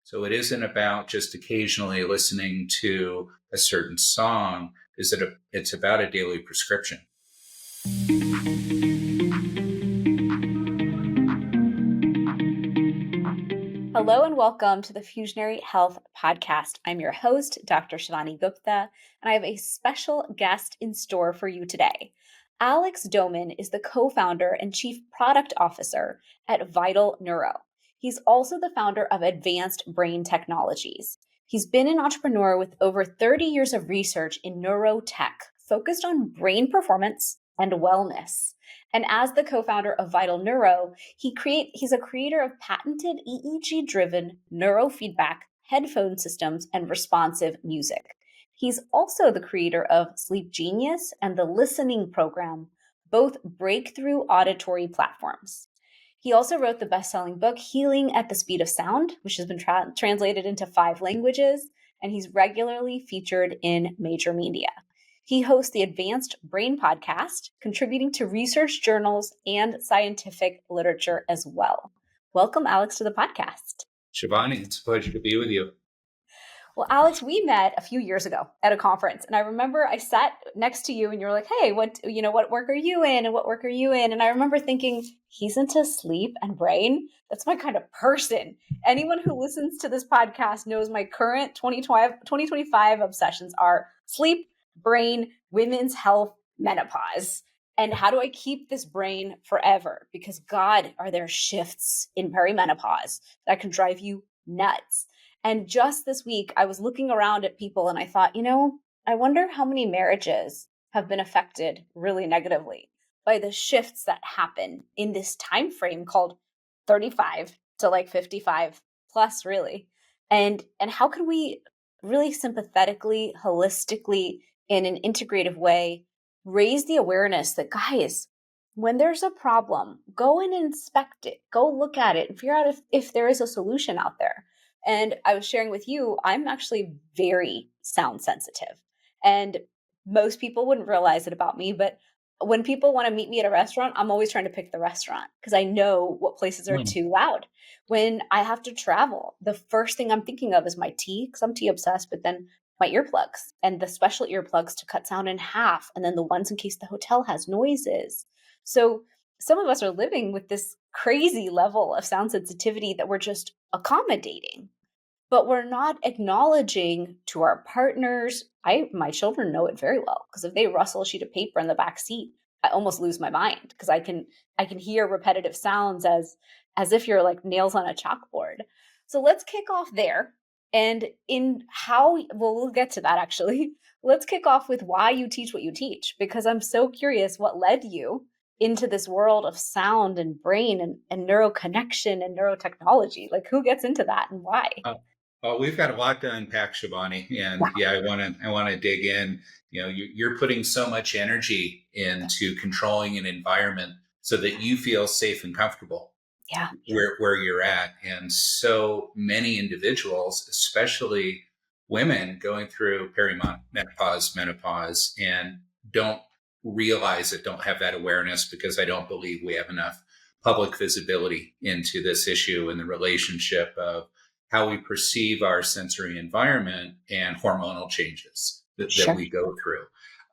So it isn't about just occasionally listening to a certain song. It's about a daily prescription. Hello and welcome to the Fusionary Health podcast. I'm your host, Dr. Shivani Gupta, and I have a special guest in store for you today. Alex Doman is the co-founder and chief product officer at Vital Neuro. He's also the founder of Advanced Brain Technologies. He's been an entrepreneur with over 30 years of research in neurotech, focused on brain performance and wellness. And as the co-founder of Vital Neuro, he's a creator of patented EEG-driven neurofeedback headphone systems and responsive music. He's also the creator of Sleep Genius and the Listening Program, both breakthrough auditory platforms. He also wrote the best-selling book, Healing at the Speed of Sound, which has been translated into 5 languages, and he's regularly featured in major media. He hosts the Advanced Brain podcast, contributing to research journals and scientific literature as well. Welcome, Alex, to the podcast. Shivani, it's a pleasure to be with you. Well, Alex, we met a few years ago at a conference, and I remember I sat next to you and you were like, hey, what work are you in? And what work are you in? And I remember thinking, he's into sleep and brain. That's my kind of person. Anyone who listens to this podcast knows my current 2025 obsessions are sleep, brain, women's health, menopause. And how do I keep this brain forever? Because God, are there shifts in perimenopause that can drive you nuts. And just this week, I was looking around at people and I thought, I wonder how many marriages have been affected really negatively by the shifts that happen in this time frame called 35 to like 55 plus, really. And how can we really sympathetically, holistically, in an integrative way, raise the awareness that, guys, when there's a problem, go and inspect it, go look at it and figure out if there is a solution out there. And I was sharing with you, I'm actually very sound sensitive. And most people wouldn't realize it about me, but when people want to meet me at a restaurant, I'm always trying to pick the restaurant because I know what places are too loud. When I have to travel, the first thing I'm thinking of is my tea, because I'm tea obsessed, but then my earplugs and the special earplugs to cut sound in half, and then the ones in case the hotel has noises. So some of us are living with this crazy level of sound sensitivity that we're just accommodating, but we're not acknowledging to our partners. My children know it very well because if they rustle a sheet of paper in the back seat, I almost lose my mind because I can hear repetitive sounds as if you're like nails on a chalkboard. So let's kick off there. And we'll get to that actually. Let's kick off with why you teach what you teach, because I'm so curious what led you into this world of sound and brain and neuroconnection and neurotechnology. Like, who gets into that and why? We've got a lot to unpack, Shivani, and I want to dig in. You're putting so much energy into controlling an environment so that you feel safe and comfortable. Yeah. Where you're at. And so many individuals, especially women going through perimenopause, menopause, and don't realize it, don't have that awareness because I don't believe we have enough public visibility into this issue and the relationship of how we perceive our sensory environment and hormonal changes that we go through.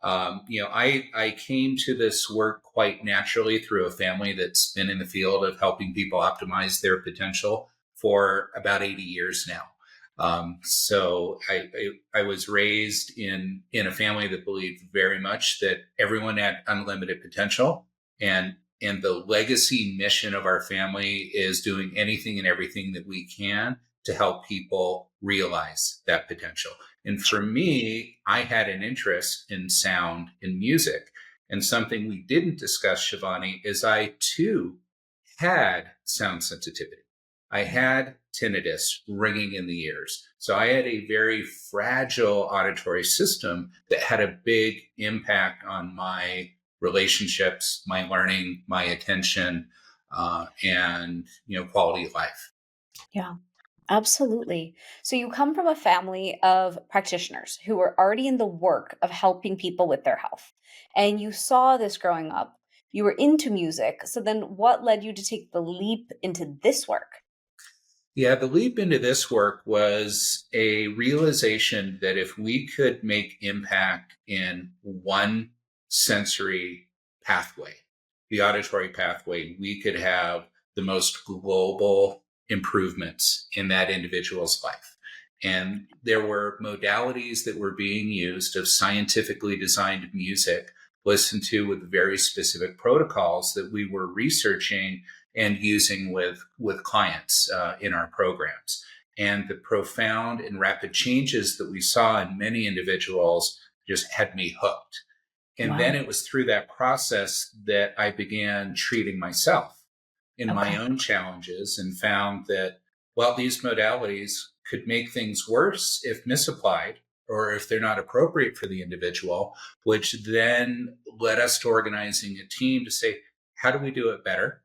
I came to this work quite naturally through a family that's been in the field of helping people optimize their potential for about 80 years now. So I was raised in a family that believed very much that everyone had unlimited potential, and the legacy mission of our family is doing anything and everything that we can to help people realize that potential. And for me, I had an interest in sound and music. And something we didn't discuss, Shivani, is I too had sound sensitivity. I had tinnitus ringing in the ears. So I had a very fragile auditory system that had a big impact on my relationships, my learning, my attention, and quality of life. Yeah. Absolutely. So you come from a family of practitioners who were already in the work of helping people with their health. And you saw this growing up. You were into music. So then what led you to take the leap into this work? Yeah, the leap into this work was a realization that if we could make impact in one sensory pathway, the auditory pathway, we could have the most global improvements in that individual's life. And there were modalities that were being used of scientifically designed music listened to with very specific protocols that we were researching and using with clients in our programs. And the profound and rapid changes that we saw in many individuals just had me hooked. And then Wow. it was through that process that I began treating myself in my Okay. own challenges and found that, well, these modalities could make things worse if misapplied or if they're not appropriate for the individual, which then led us to organizing a team to say, how do we do it better?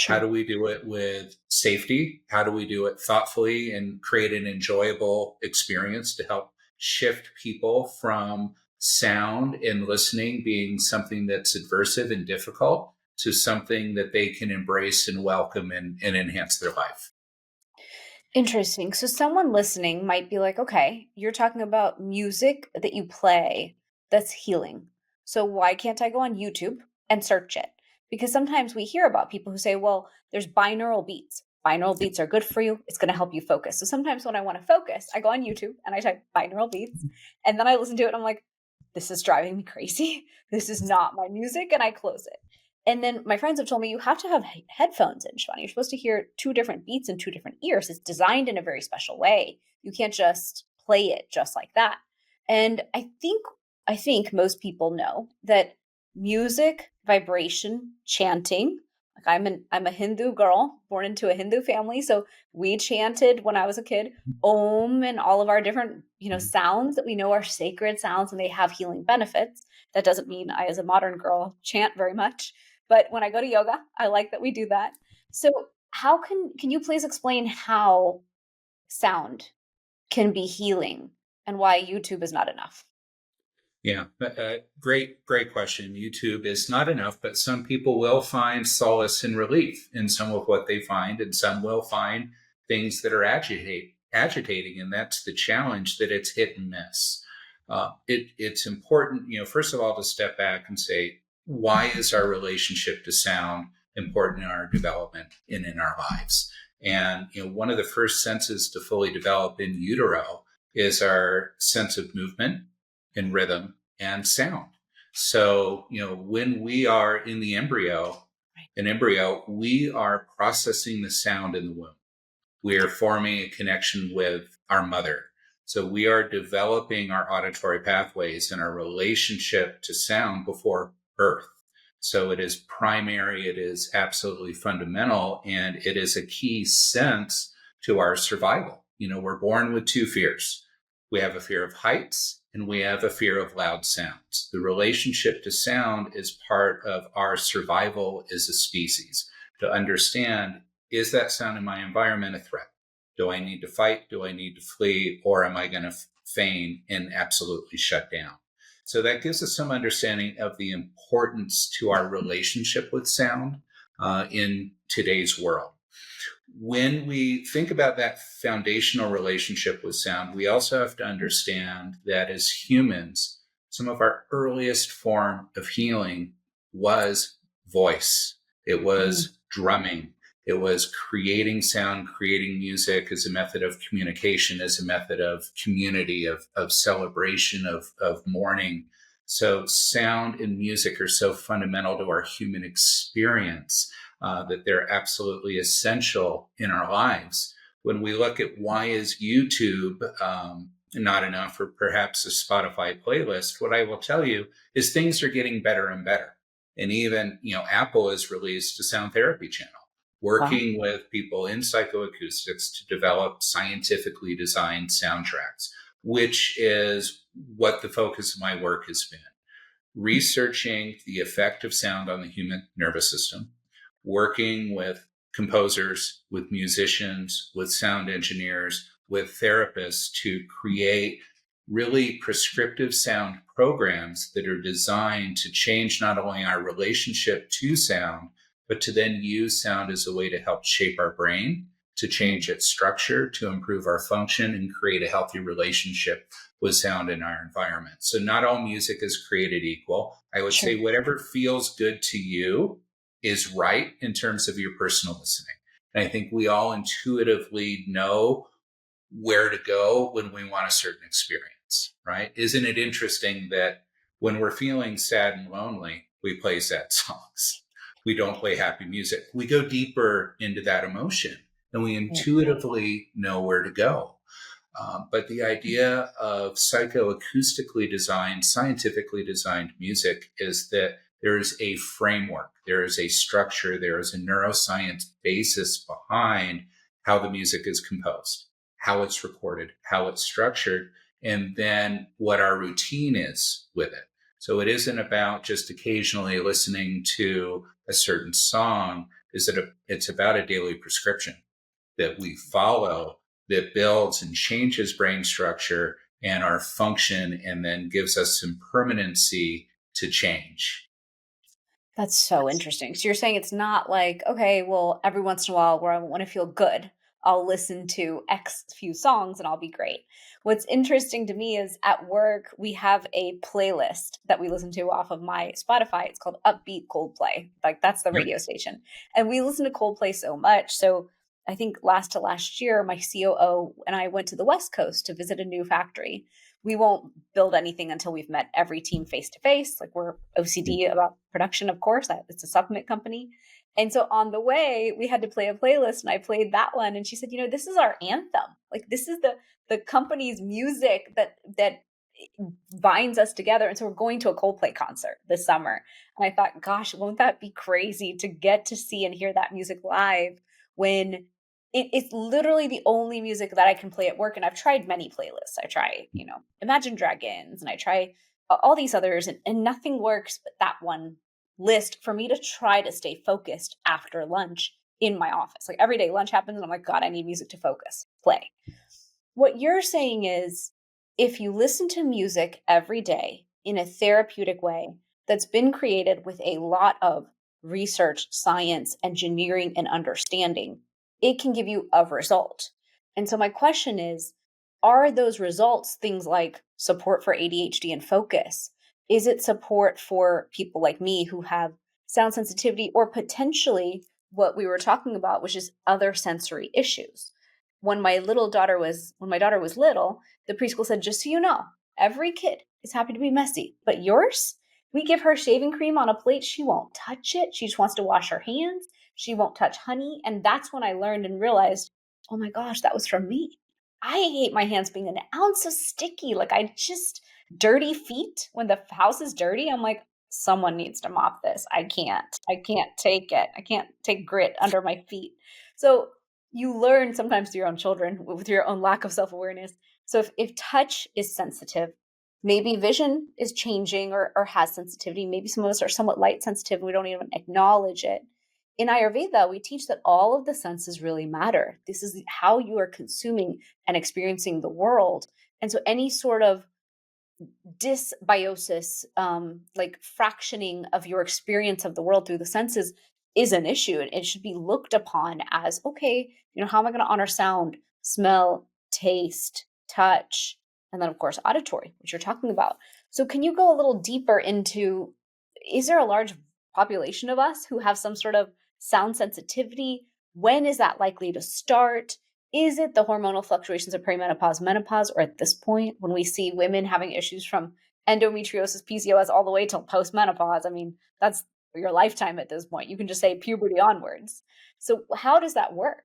How Sure. do we do it with safety? How do we do it thoughtfully and create an enjoyable experience to help shift people from sound and listening being something that's adversive and difficult to something that they can embrace and welcome and enhance their life? Interesting. So someone listening might be like, okay, you're talking about music that you play that's healing. So why can't I go on YouTube and search it? Because sometimes we hear about people who say, well, there's binaural beats. Binaural beats are good for you. It's going to help you focus. So sometimes when I want to focus, I go on YouTube and I type binaural beats and then I listen to it and I'm like, this is driving me crazy. This is not my music. And I close it. And then my friends have told me you have to have headphones in, Shivani. You're supposed to hear two different beats in two different ears. It's designed in a very special way. You can't just play it just like that. And I think most people know that music, vibration, chanting. Like I'm a Hindu girl born into a Hindu family, so we chanted when I was a kid Om and all of our different sounds that we know are sacred sounds and they have healing benefits. That doesn't mean I, as a modern girl, chant very much, but when I go to yoga, I like that we do that. So, how can you please explain how sound can be healing and why YouTube is not enough? Yeah, great question. YouTube is not enough, but some people will find solace and relief in some of what they find, and some will find things that are agitating, and that's the challenge that it's hit and miss. It's important, first of all, to step back and say, why is our relationship to sound important in our development and in our lives? And one of the first senses to fully develop in utero is our sense of movement and rhythm and sound. So, when we are in the embryo, we are processing the sound in the womb. We are forming a connection with our mother. So we are developing our auditory pathways and our relationship to sound before birth. So it is primary, it is absolutely fundamental, and it is a key sense to our survival. We're born with two fears. We have a fear of heights and we have a fear of loud sounds. The relationship to sound is part of our survival as a species. To understand, is that sound in my environment a threat? Do I need to fight? Do I need to flee? Or am I going to feign and absolutely shut down? So that gives us some understanding of the importance to our relationship with sound in today's world. When we think about that foundational relationship with sound, we also have to understand that as humans, some of our earliest form of healing was voice. It Mm, was drumming. It was creating sound, creating music as a method of communication, as a method of community, of celebration, of mourning. So sound and music are so fundamental to our human experience that they're absolutely essential in our lives. When we look at why is YouTube not enough, or perhaps a Spotify playlist, what I will tell you is things are getting better and better. And even, Apple has released a sound therapy channel wow. working with people in psychoacoustics to develop scientifically designed soundtracks, which is what the focus of my work has been. Researching the effect of sound on the human nervous system, working with composers, with musicians, with sound engineers, with therapists to create really prescriptive sound programs that are designed to change not only our relationship to sound, but to then use sound as a way to help shape our brain to change its structure, to improve our function and create a healthy relationship with sound in our environment. So not all music is created equal. I would Sure. say whatever feels good to you is right in terms of your personal listening. And I think we all intuitively know where to go when we want a certain experience, right? Isn't it interesting that when we're feeling sad and lonely, we play sad songs? We don't play happy music. We go deeper into that emotion and we intuitively know where to go. But the idea of psychoacoustically designed, scientifically designed music is that there is a framework, there is a structure, there is a neuroscience basis behind how the music is composed, how it's recorded, how it's structured, and then what our routine is with it. So it isn't about just occasionally listening to a certain song. It's about a daily prescription that we follow that builds and changes brain structure and our function and then gives us some permanency to change. That's so interesting. So you're saying it's not like, okay, well, every once in a while where I want to feel good, I'll listen to X few songs and I'll be great. What's interesting to me is at work, we have a playlist that we listen to off of my Spotify. It's called Upbeat Coldplay. Like that's the Yep. radio station. And we listen to Coldplay so much. So I think last year, my COO and I went to the West Coast to visit a new factory. We won't build anything until we've met every team face to face. Like we're OCD about production, of course. It's a supplement company. And so on the way, we had to play a playlist and I played that one. And she said, this is our anthem. Like this is the company's music that binds us together. And so we're going to a Coldplay concert this summer. And I thought, gosh, won't that be crazy to get to see and hear that music live when it's literally the only music that I can play at work. And I've tried many playlists. I try, Imagine Dragons, and I try all these others, and nothing works but that one list for me to try to stay focused after lunch in my office. Like every day lunch happens and I'm like, God, I need music to focus, play. What you're saying is if you listen to music every day in a therapeutic way that's been created with a lot of research, science, engineering, and understanding, it can give you a result. And so my question is, are those results things like support for ADHD and focus? Is it support for people like me who have sound sensitivity or potentially what we were talking about, which is other sensory issues? When my daughter was little, the preschool said, just so you know, every kid is happy to be messy, but yours, we give her shaving cream on a plate. She won't touch it. She just wants to wash her hands. She won't touch honey. And that's when I learned and realized, oh my gosh, that was from me. I hate my hands being an ounce of sticky. Like dirty feet. When the house is dirty, I'm like, someone needs to mop this. I can't take it. I can't take grit under my feet. So you learn sometimes through your own children with your own lack of self-awareness. So if touch is sensitive, maybe vision is changing or has sensitivity. Maybe some of us are somewhat light sensitive and we don't even acknowledge it. In Ayurveda, we teach that all of the senses really matter. This is how you are consuming and experiencing the world. And so any sort of dysbiosis, like fractioning of your experience of the world through the senses is an issue. And it should be looked upon as, okay, how am I going to honor sound, smell, taste, touch, and then of course, auditory, which you're talking about. So can you go a little deeper into, is there a large population of us who have some sort of sound sensitivity? When is that likely to start? Is it the hormonal fluctuations of perimenopause, menopause, or at this point when we see women having issues from endometriosis, PCOS, all the way till postmenopause? I mean, that's your lifetime at this point. You can just say puberty onwards. So how does that work?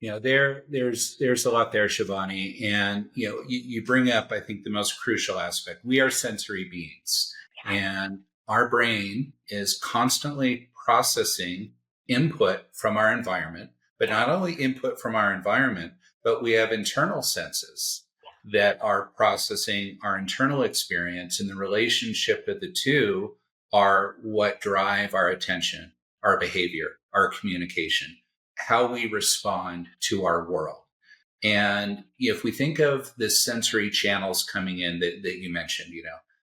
There's a lot there, Shivani, and you bring up, I think, the most crucial aspect. We are sensory beings, and our brain is constantly processing input from our environment, but not only input from our environment, but we have internal senses that are processing our internal experience, and the relationship of the two are what drive our attention, our behavior, our communication, how we respond to our world. And if we think of the sensory channels coming in that you mentioned,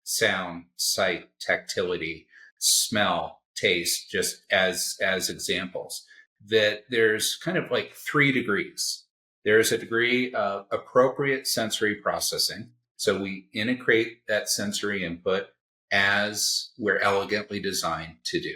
sound, sight, tactility, smell, taste, just as examples, that there's kind of like 3 degrees. There's a degree of appropriate sensory processing. So we integrate that sensory input as we're elegantly designed to do.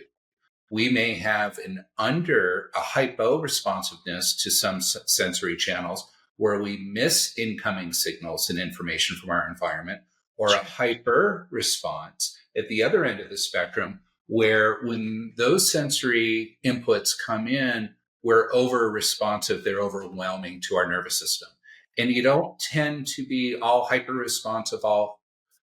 We may have a hypo responsiveness to some sensory channels where we miss incoming signals and information from our environment, or a hyper response at the other end of the spectrum, where when those sensory inputs come in, we're over responsive, they're overwhelming to our nervous system. And you don't tend to be all hyper responsive, all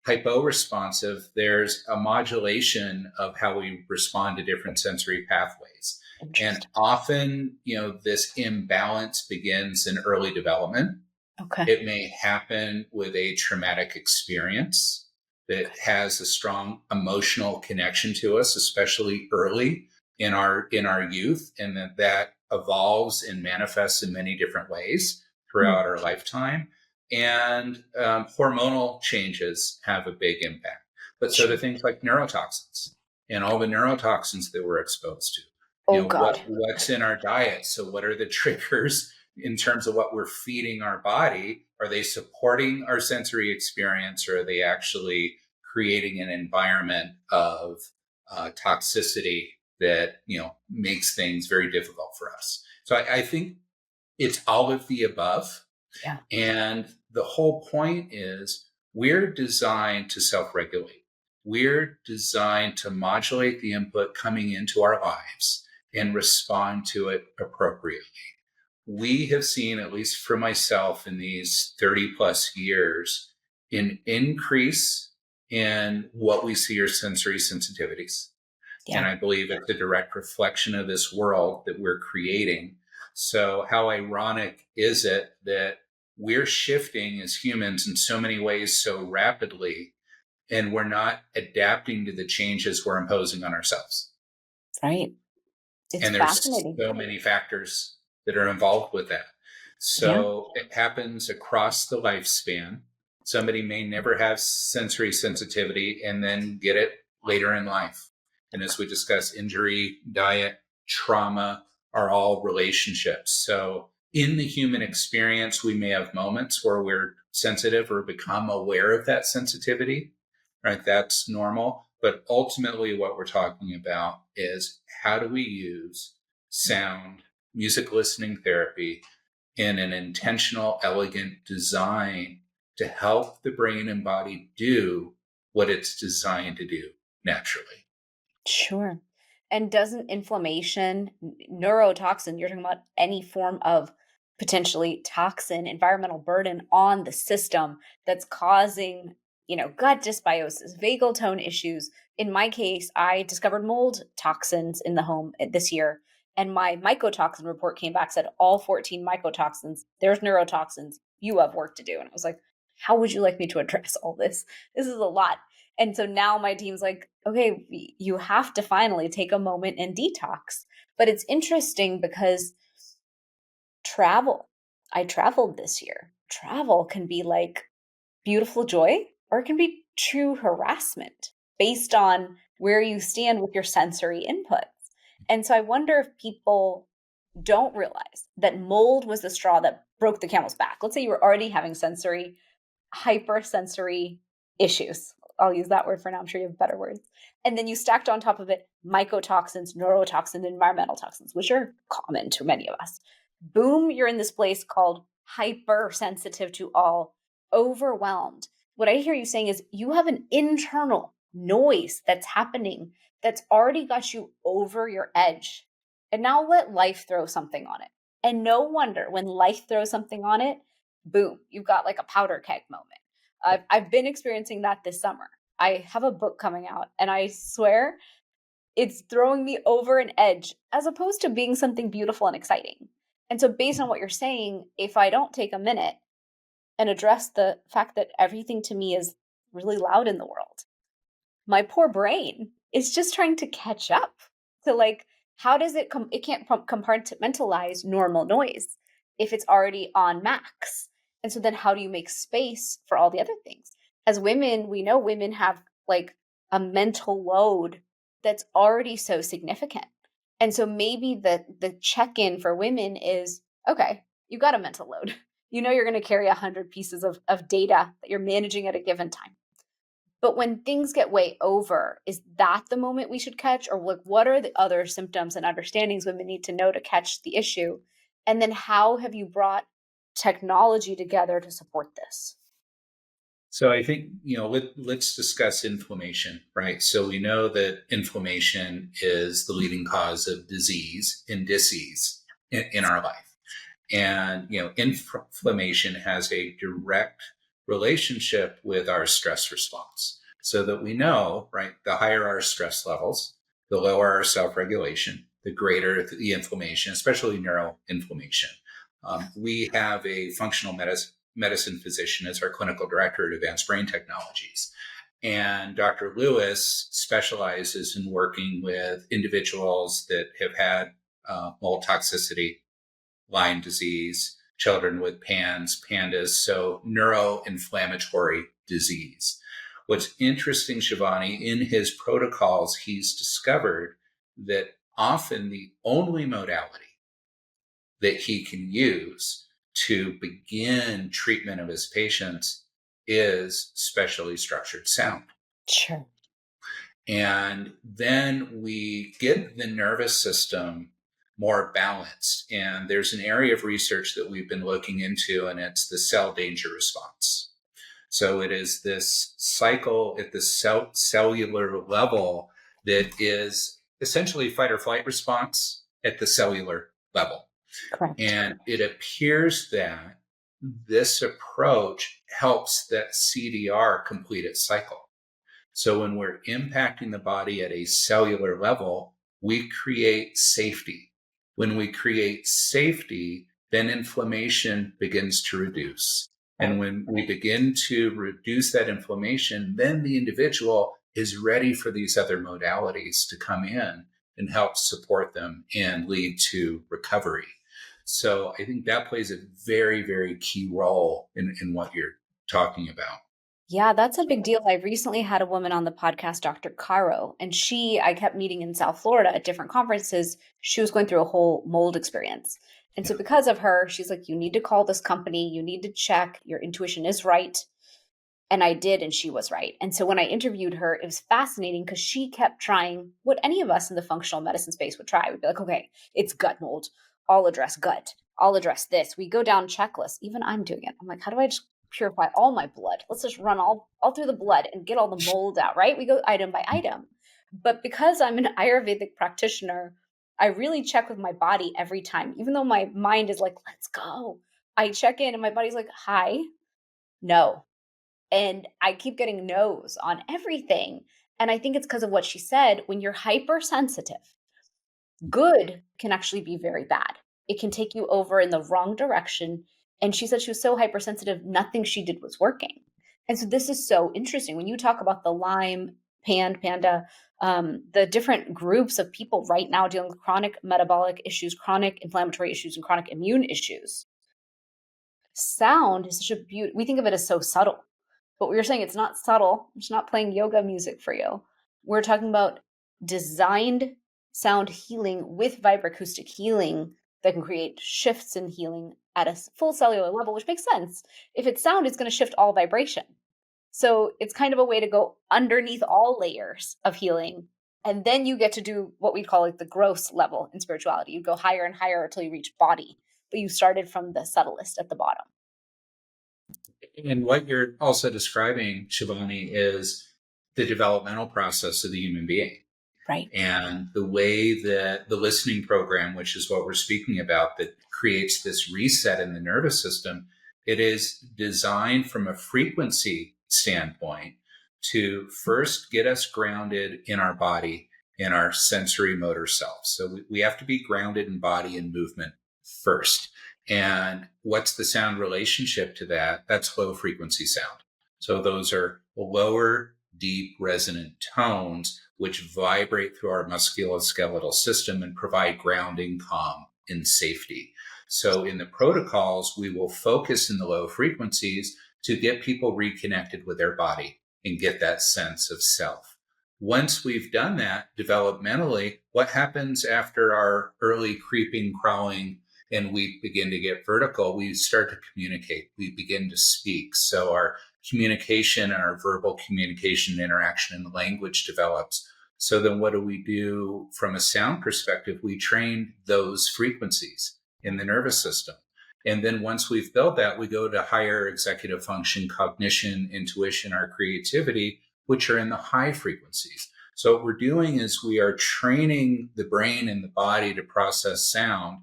hypo-responsive. There's a modulation of how we respond to different sensory pathways. And often, this imbalance begins in early development. Okay. It may happen with a traumatic experience that has a strong emotional connection to us, especially early in our youth, and that evolves and manifests in many different ways throughout our lifetime. And hormonal changes have a big impact. But so do things like neurotoxins and all the neurotoxins that we're exposed to. What's in our diet? So what are the triggers in terms of what we're feeding our body? Are they supporting our sensory experience, or are they actually creating an environment of toxicity that makes things very difficult for us? So I think it's all of the above. Yeah. And the whole point is we're designed to self-regulate. We're designed to modulate the input coming into our lives and respond to it appropriately. We have seen, at least for myself in these 30 plus years, an increase in what we see as sensory sensitivities. Yeah. And I believe it's a direct reflection of this world that we're creating. So how ironic is it that we're shifting as humans in so many ways so rapidly, and we're not adapting to the changes we're imposing on ourselves? Right. It's and there's so many factors that are involved with that. So it happens across the lifespan. Somebody may never have sensory sensitivity and then get it later in life. And as we discuss, injury, diet, trauma are all relationships. So in the human experience, we may have moments where we're sensitive or become aware of that sensitivity, right? That's normal. But ultimately, what we're talking about is how do we use sound, music listening therapy in an intentional, elegant design to help the brain and body do what it's designed to do naturally. Sure. And doesn't inflammation, neurotoxin, you're talking about any form of potentially toxin, environmental burden on the system that's causing, gut dysbiosis, vagal tone issues. In my case, I discovered mold toxins in the home this year. And my mycotoxin report came back, said all 14 mycotoxins, there's neurotoxins, you have work to do. And I was like, how would you like me to address all this? This is a lot. And so now my team's like, okay, you have to finally take a moment and detox. But it's interesting because I traveled this year. Travel can be like beautiful joy, or it can be true harassment based on where you stand with your sensory inputs. And so I wonder if people don't realize that mold was the straw that broke the camel's back. Let's say you were already having hypersensory issues. I'll use that word for now. I'm sure you have better words. And then you stacked on top of it mycotoxins, neurotoxins, environmental toxins, which are common to many of us. Boom, you're in this place called hypersensitive to all, overwhelmed. What I hear you saying is you have an internal noise that's happening that's already got you over your edge. And now let life throw something on it. And no wonder when life throws something on it, boom, you've got like a powder keg moment. I've been experiencing that this summer. I have a book coming out, and I swear it's throwing me over an edge as opposed to being something beautiful and exciting. And so based on what you're saying, if I don't take a minute and address the fact that everything to me is really loud in the world, my poor brain is just trying to catch up to like, how does it can't compartmentalize normal noise if it's already on max. And so then how do you make space for all the other things? As women, we know women have like a mental load that's already so significant. And so maybe the check-in for women is, okay, you got a mental load. You know you're going to carry 100 pieces of data that you're managing at a given time. But when things get way over, is that the moment we should catch? Or like, what are the other symptoms and understandings women need to know to catch the issue? And then how have you brought technology together to support this? So I think, let's discuss inflammation, right? So we know that inflammation is the leading cause of disease and disease in our life. And, inflammation has a direct relationship with our stress response. So that we know, right, the higher our stress levels, the lower our self-regulation, the greater the inflammation, especially neuroinflammation. We have a functional medicine physician as our clinical director at Advanced Brain Technologies. And Dr. Lewis specializes in working with individuals that have had mold toxicity, Lyme disease, children with pandas, so neuroinflammatory disease. What's interesting, Shivani, in his protocols, he's discovered that often the only modality that he can use to begin treatment of his patients is specially structured sound. Sure. And then we get the nervous system more balanced. And there's an area of research that we've been looking into, and it's the cell danger response. So it is this cycle at the cellular level that is essentially fight or flight response at the cellular level. Correct. And it appears that this approach helps that CDR complete its cycle. So when we're impacting the body at a cellular level, we create safety. When we create safety, then inflammation begins to reduce. And when we begin to reduce that inflammation, then the individual is ready for these other modalities to come in and help support them and lead to recovery. So I think that plays a very, very key role in what you're talking about. Yeah, that's a big deal. I recently had a woman on the podcast, Dr. Caro, and I kept meeting in South Florida at different conferences. She was going through a whole mold experience. And so because of her, she's like, you need to call this company. You need to check. Your intuition is right. And I did, and she was right. And so when I interviewed her, it was fascinating because she kept trying what any of us in the functional medicine space would try. We'd be like, okay, it's gut mold. I'll address gut. I'll address this. We go down checklists. Even I'm doing it. I'm like, how do I just purify all my blood? Let's just run all through the blood and get all the mold out, right? We go item by item. But because I'm an Ayurvedic practitioner, I really check with my body every time. Even though my mind is like, let's go. I check in and my body's like, hi, no. And I keep getting no's on everything. And I think it's because of what she said. When you're hypersensitive, good can actually be very bad. It can take you over in the wrong direction. And she said she was so hypersensitive, nothing she did was working. And so this is so interesting. When you talk about the Lyme, panda, the different groups of people right now dealing with chronic metabolic issues, chronic inflammatory issues, and chronic immune issues, sound is such a beauty. We think of it as so subtle. But we were saying it's not subtle. It's not playing yoga music for you. We're talking about designed sound healing with vibroacoustic healing that can create shifts in healing at a full cellular level, which makes sense. If it's sound, it's going to shift all vibration. So it's kind of a way to go underneath all layers of healing. And then you get to do what we call like the gross level in spirituality. You go higher and higher until you reach body. But you started from the subtlest at the bottom. And what you're also describing, Shivani, is the developmental process of the human being. Right. And the way that the listening program, which is what we're speaking about, that creates this reset in the nervous system, it is designed from a frequency standpoint to first get us grounded in our body, in our sensory motor self. So we have to be grounded in body and movement first. And what's the sound relationship to that? That's low frequency sound. So those are lower, deep, resonant tones which vibrate through our musculoskeletal system and provide grounding, calm, and safety. So in the protocols, we will focus in the low frequencies to get people reconnected with their body and get that sense of self. Once we've done that developmentally, what happens after our early creeping, crawling, and we begin to get vertical? We start to communicate. We begin to speak. So our communication and our verbal communication, interaction, and language develops. So then what do we do from a sound perspective? We train those frequencies in the nervous system. And then once we've built that, we go to higher executive function, cognition, intuition, our creativity, which are in the high frequencies. So what we're doing is we are training the brain and the body to process sound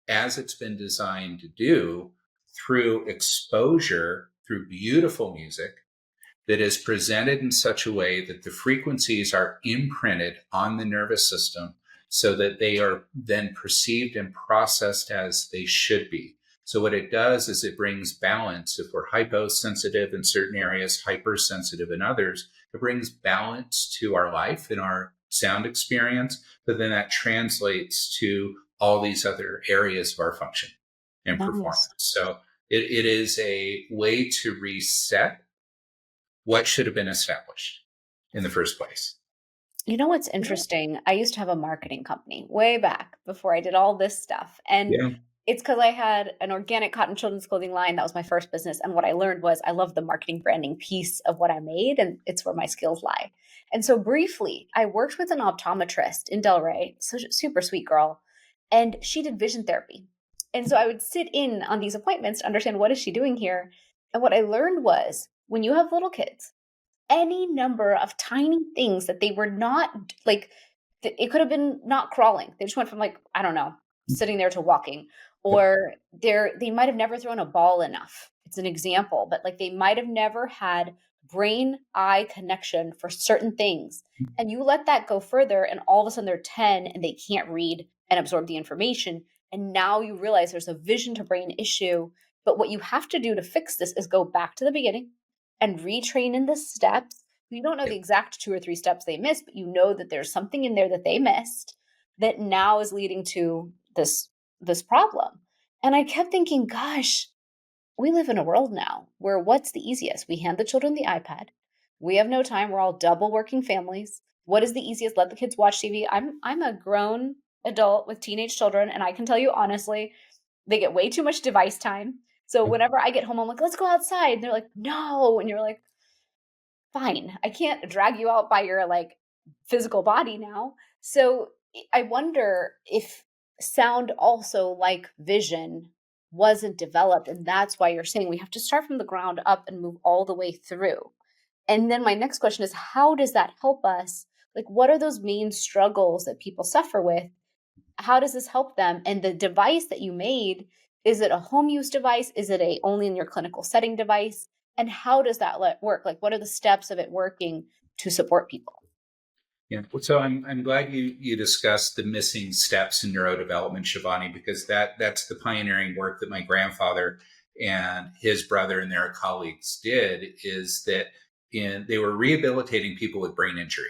as it's been designed to do through exposure, through beautiful music that is presented in such a way that the frequencies are imprinted on the nervous system so that they are then perceived and processed as they should be. So what it does is it brings balance. If we're hyposensitive in certain areas, hypersensitive in others, it brings balance to our life and our sound experience, but then that translates to all these other areas of our function and performance. Nice. So it is a way to reset what should have been established in the first place. You know what's interesting? I used to have a marketing company way back before I did all this stuff. And Yeah. it's because I had an organic cotton children's clothing line. That was my first business. And what I learned was I love the marketing branding piece of what I made, and it's where my skills lie. And so briefly, I worked with an optometrist in Delray, so super sweet girl, and she did vision therapy. And so I would sit in on these appointments to understand what is she doing here. And what I learned was when you have little kids, any number of tiny things that they were not like, it could have been not crawling. They just went from like, I don't know, sitting there to walking, or they might have never thrown a ball enough. It's an example, but like they might have never had brain eye connection for certain things. And you let that go further, and all of a sudden they're 10 and they can't read and absorb the information. And now you realize there's a vision to brain issue. But what you have to do to fix this is go back to the beginning and retrain in the steps. You don't know the exact 2 or 3 steps they missed, but you know that there's something in there that they missed that now is leading to this problem. And I kept thinking, gosh, we live in a world now where what's the easiest? We hand the children the iPad. We have no time. We're all double working families. What is the easiest? Let the kids watch TV. I'm a grown adult with teenage children, and I can tell you honestly, they get way too much device time. So whenever I get home, I'm like, let's go outside. And they're like, no. And you're like, fine, I can't drag you out by your like physical body now. So I wonder if sound also like vision wasn't developed. And that's why you're saying we have to start from the ground up and move all the way through. And then my next question is, how does that help us? Like, what are those main struggles that people suffer with? How does this help them? And the device that you made, is it a home use device? Is it a only in your clinical setting device? And how does that work? Like, what are the steps of it working to support people? Yeah. So I'm glad you discussed the missing steps in neurodevelopment, Shivani, because that's the pioneering work that my grandfather and his brother and their colleagues did, is that they were rehabilitating people with brain injury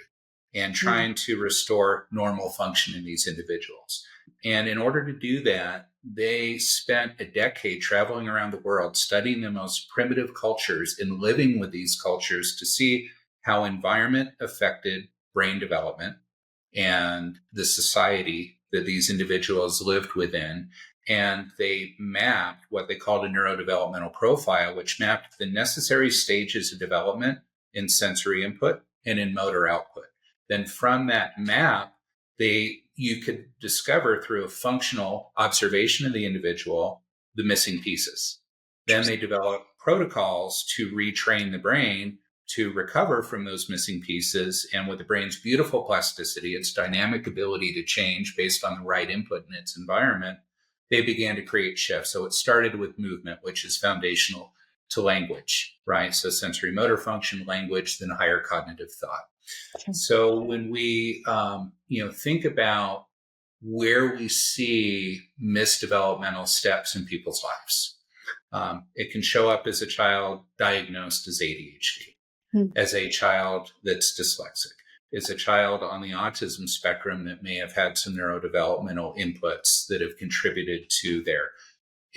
and trying to restore normal function in these individuals. And in order to do that, they spent a decade traveling around the world, studying the most primitive cultures and living with these cultures to see how environment affected brain development and the society that these individuals lived within. And they mapped what they called a neurodevelopmental profile, which mapped the necessary stages of development in sensory input and in motor output. Then from that map, you could discover through a functional observation of the individual the missing pieces. Then they developed protocols to retrain the brain to recover from those missing pieces. And with the brain's beautiful plasticity, its dynamic ability to change based on the right input in its environment, they began to create shifts. So it started with movement, which is foundational to language, right? So sensory motor function, language, then higher cognitive thought. So when we, think about where we see missed developmental steps in people's lives, it can show up as a child diagnosed as ADHD, as a child that's dyslexic, as a child on the autism spectrum that may have had some neurodevelopmental inputs that have contributed to their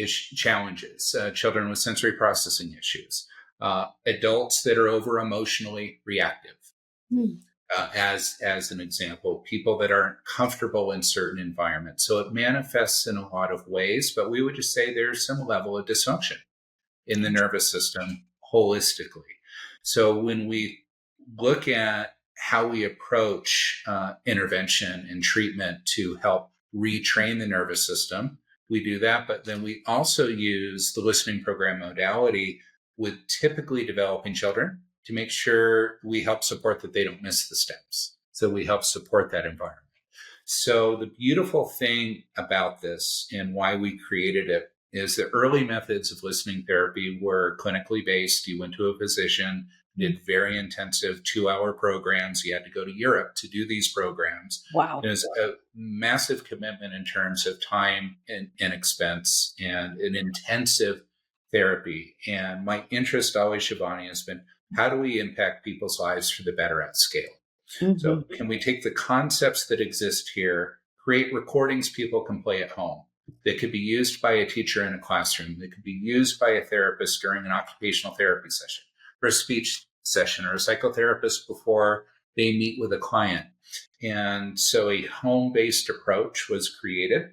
challenges, children with sensory processing issues, adults that are over emotionally reactive. as an example, people that aren't comfortable in certain environments. So it manifests in a lot of ways, but we would just say there's some level of dysfunction in the nervous system holistically. So when we look at how we approach intervention and treatment to help retrain the nervous system, we do that, but then we also use the listening program modality with typically developing children to make sure we help support that they don't miss the steps. So we help support that environment. So the beautiful thing about this and why we created it is the early methods of listening therapy were clinically based. You went to a physician, did very intensive 2-hour programs. You had to go to Europe to do these programs. Wow. It was a massive commitment in terms of time and expense and an intensive therapy. And my interest always, Shivani, has been how do we impact people's lives for the better at scale? Mm-hmm. So can we take the concepts that exist here, create recordings people can play at home that could be used by a teacher in a classroom, that could be used by a therapist during an occupational therapy session, or a speech session, or a psychotherapist before they meet with a client. And so a home-based approach was created,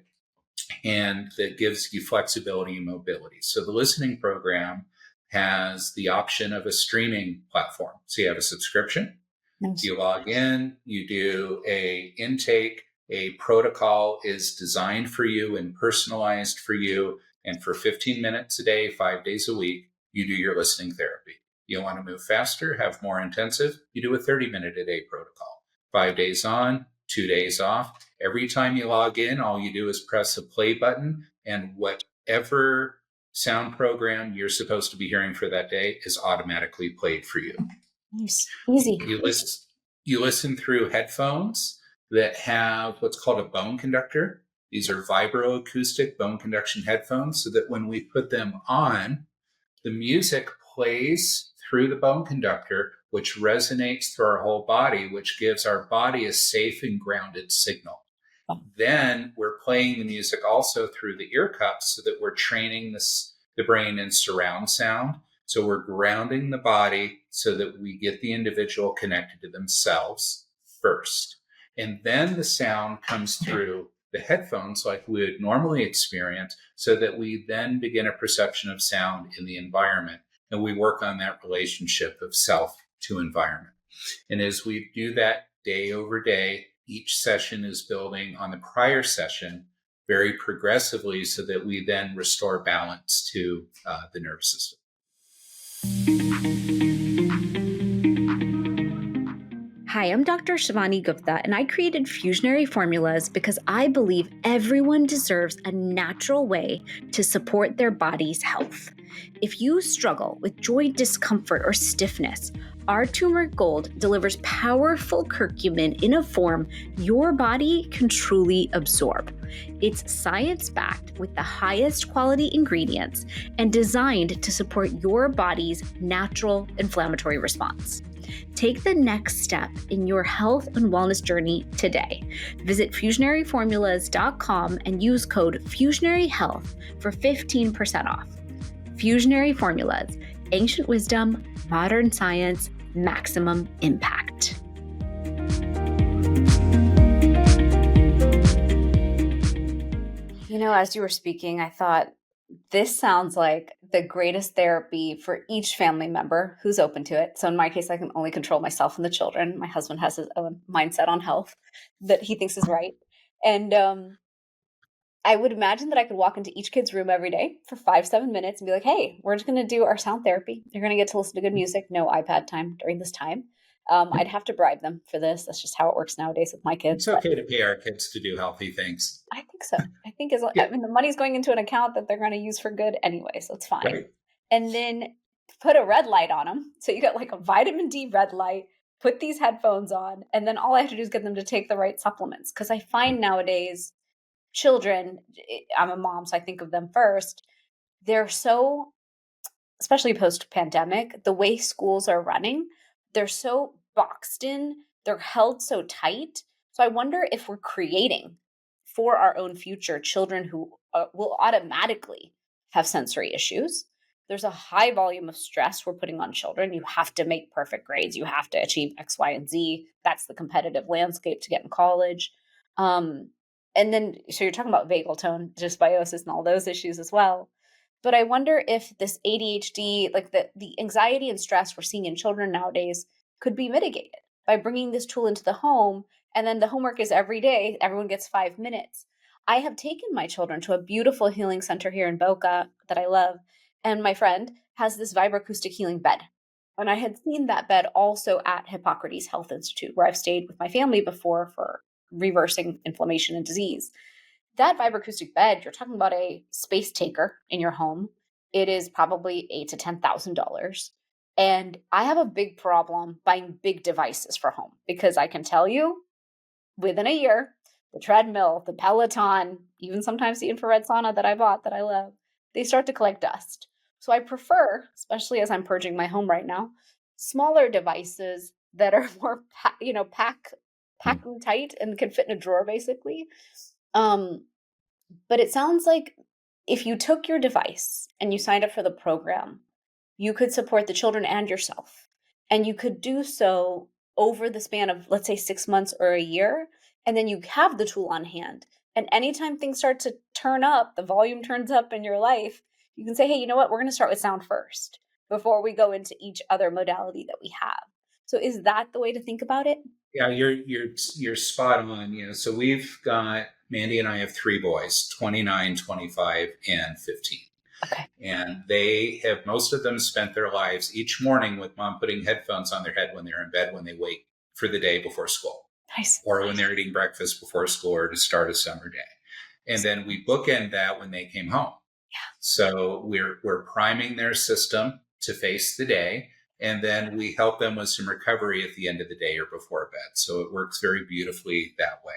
and that gives you flexibility and mobility. So the listening program has the option of a streaming platform. So you have a subscription. Nice. You log in, you do a intake, a protocol is designed for you and personalized for you. And for 15 minutes a day, 5 days a week, you do your listening therapy. You want to move faster, have more intensive, you do a 30-minute a day protocol. 5 days on, 2 days off. Every time you log in, all you do is press a play button, and whatever sound program you're supposed to be hearing for that day is automatically played for you. Nice. Easy. You listen through headphones that have what's called a bone conductor. These are vibroacoustic bone conduction headphones, so that when we put them on, the music plays through the bone conductor, which resonates through our whole body, which gives our body a safe and grounded signal. Then we're playing the music also through the ear cups so that we're training the brain in surround sound. So we're grounding the body so that we get the individual connected to themselves first. And then the sound comes through the headphones like we would normally experience, so that we then begin a perception of sound in the environment. And we work on that relationship of self to environment. And as we do that day over day, each session is building on the prior session very progressively so that we then restore balance to the nervous system. Hi, I'm Dr. Shivani Gupta, and I created Fusionary Formulas because I believe everyone deserves a natural way to support their body's health. If you struggle with joint discomfort or stiffness, our turmeric gold delivers powerful curcumin in a form your body can truly absorb. It's science-backed with the highest quality ingredients and designed to support your body's natural inflammatory response. Take the next step in your health and wellness journey today. Visit fusionaryformulas.com and use code Fusionary Health for 15% off. Fusionary Formulas, ancient wisdom, modern science, maximum impact. You know, as you were speaking, I thought, this sounds like the greatest therapy for each family member who's open to it. So in my case, I can only control myself and the children. My husband has his own mindset on health that he thinks is right. And I would imagine that I could walk into each kid's room every day for 5-7 minutes and be like, hey, we're just going to do our sound therapy. They're going to get to listen to good music. No iPad time during this time. I'd have to bribe them for this. That's just how it works nowadays with my kids. It's okay to pay our kids to do healthy things. I think so. I think the money's going into an account that they're going to use for good anyway, so it's fine. Right. And then put a red light on them. So you got like a vitamin D red light, put these headphones on, and then all I have to do is get them to take the right supplements. Because I find nowadays children, I'm a mom, so I think of them first. They're so, especially post-pandemic, the way schools are running, they're so boxed in, they're held so tight. So I wonder if we're creating for our own future children who will automatically have sensory issues, There's a high volume of stress we're putting on children. You have to make perfect grades. You have to achieve X, Y, and Z. That's the competitive landscape to get in college. Um, and then, so you're talking about vagal tone dysbiosis and all those issues as well. But I wonder if this ADHD, like the anxiety and stress we're seeing in children nowadays, could be mitigated by bringing this tool into the home. And then the homework is every day, everyone gets 5 minutes. I have taken my children to a beautiful healing center here in Boca that I love. And my friend has this vibroacoustic healing bed. And I had seen that bed also at Hippocrates Health Institute, where I've stayed with my family before for reversing inflammation and disease. That vibroacoustic bed, you're talking about a space taker in your home. It is probably $8,000 to $10,000. And I have a big problem buying big devices for home because I can tell you within a year, the treadmill, the Peloton, even sometimes the infrared sauna that I bought that I love, they start to collect dust. So I prefer, especially as I'm purging my home right now, smaller devices that are more, packed and tight and can fit in a drawer basically. But it sounds like if you took your device and you signed up for the program, you could support the children and yourself. And you could do so over the span of, let's say, 6 months or a year. And then you have the tool on hand. And anytime things start to turn up, the volume turns up in your life, you can say, hey, you know what? We're going to start with sound first before we go into each other modality that we have. So is that the way to think about it? Yeah, you're spot on. So we've got Mandy and I have three boys, 29, 25, and 15. Okay. And they have, most of them spent their lives each morning with mom putting headphones on their head when they're in bed, when they wake for the day before school. Nice. Or when they're eating breakfast before school or to start a summer day. And then we bookend that when they came home. Yeah. So we're priming their system to face the day. And then we help them with some recovery at the end of the day or before bed. So it works very beautifully that way.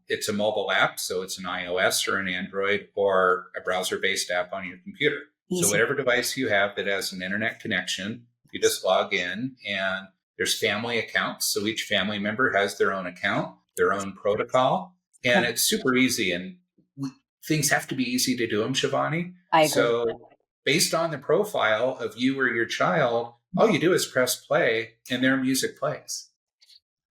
It's a mobile app, so it's an iOS or an Android or a browser-based app on your computer. Easy. So whatever device you have that has an internet connection, you just log in, and there's family accounts. So each family member has their own account, their own protocol, and it's super easy. And things have to be easy to do them, Shivani. I agree. So based on the profile of you or your child, all you do is press play and their music plays.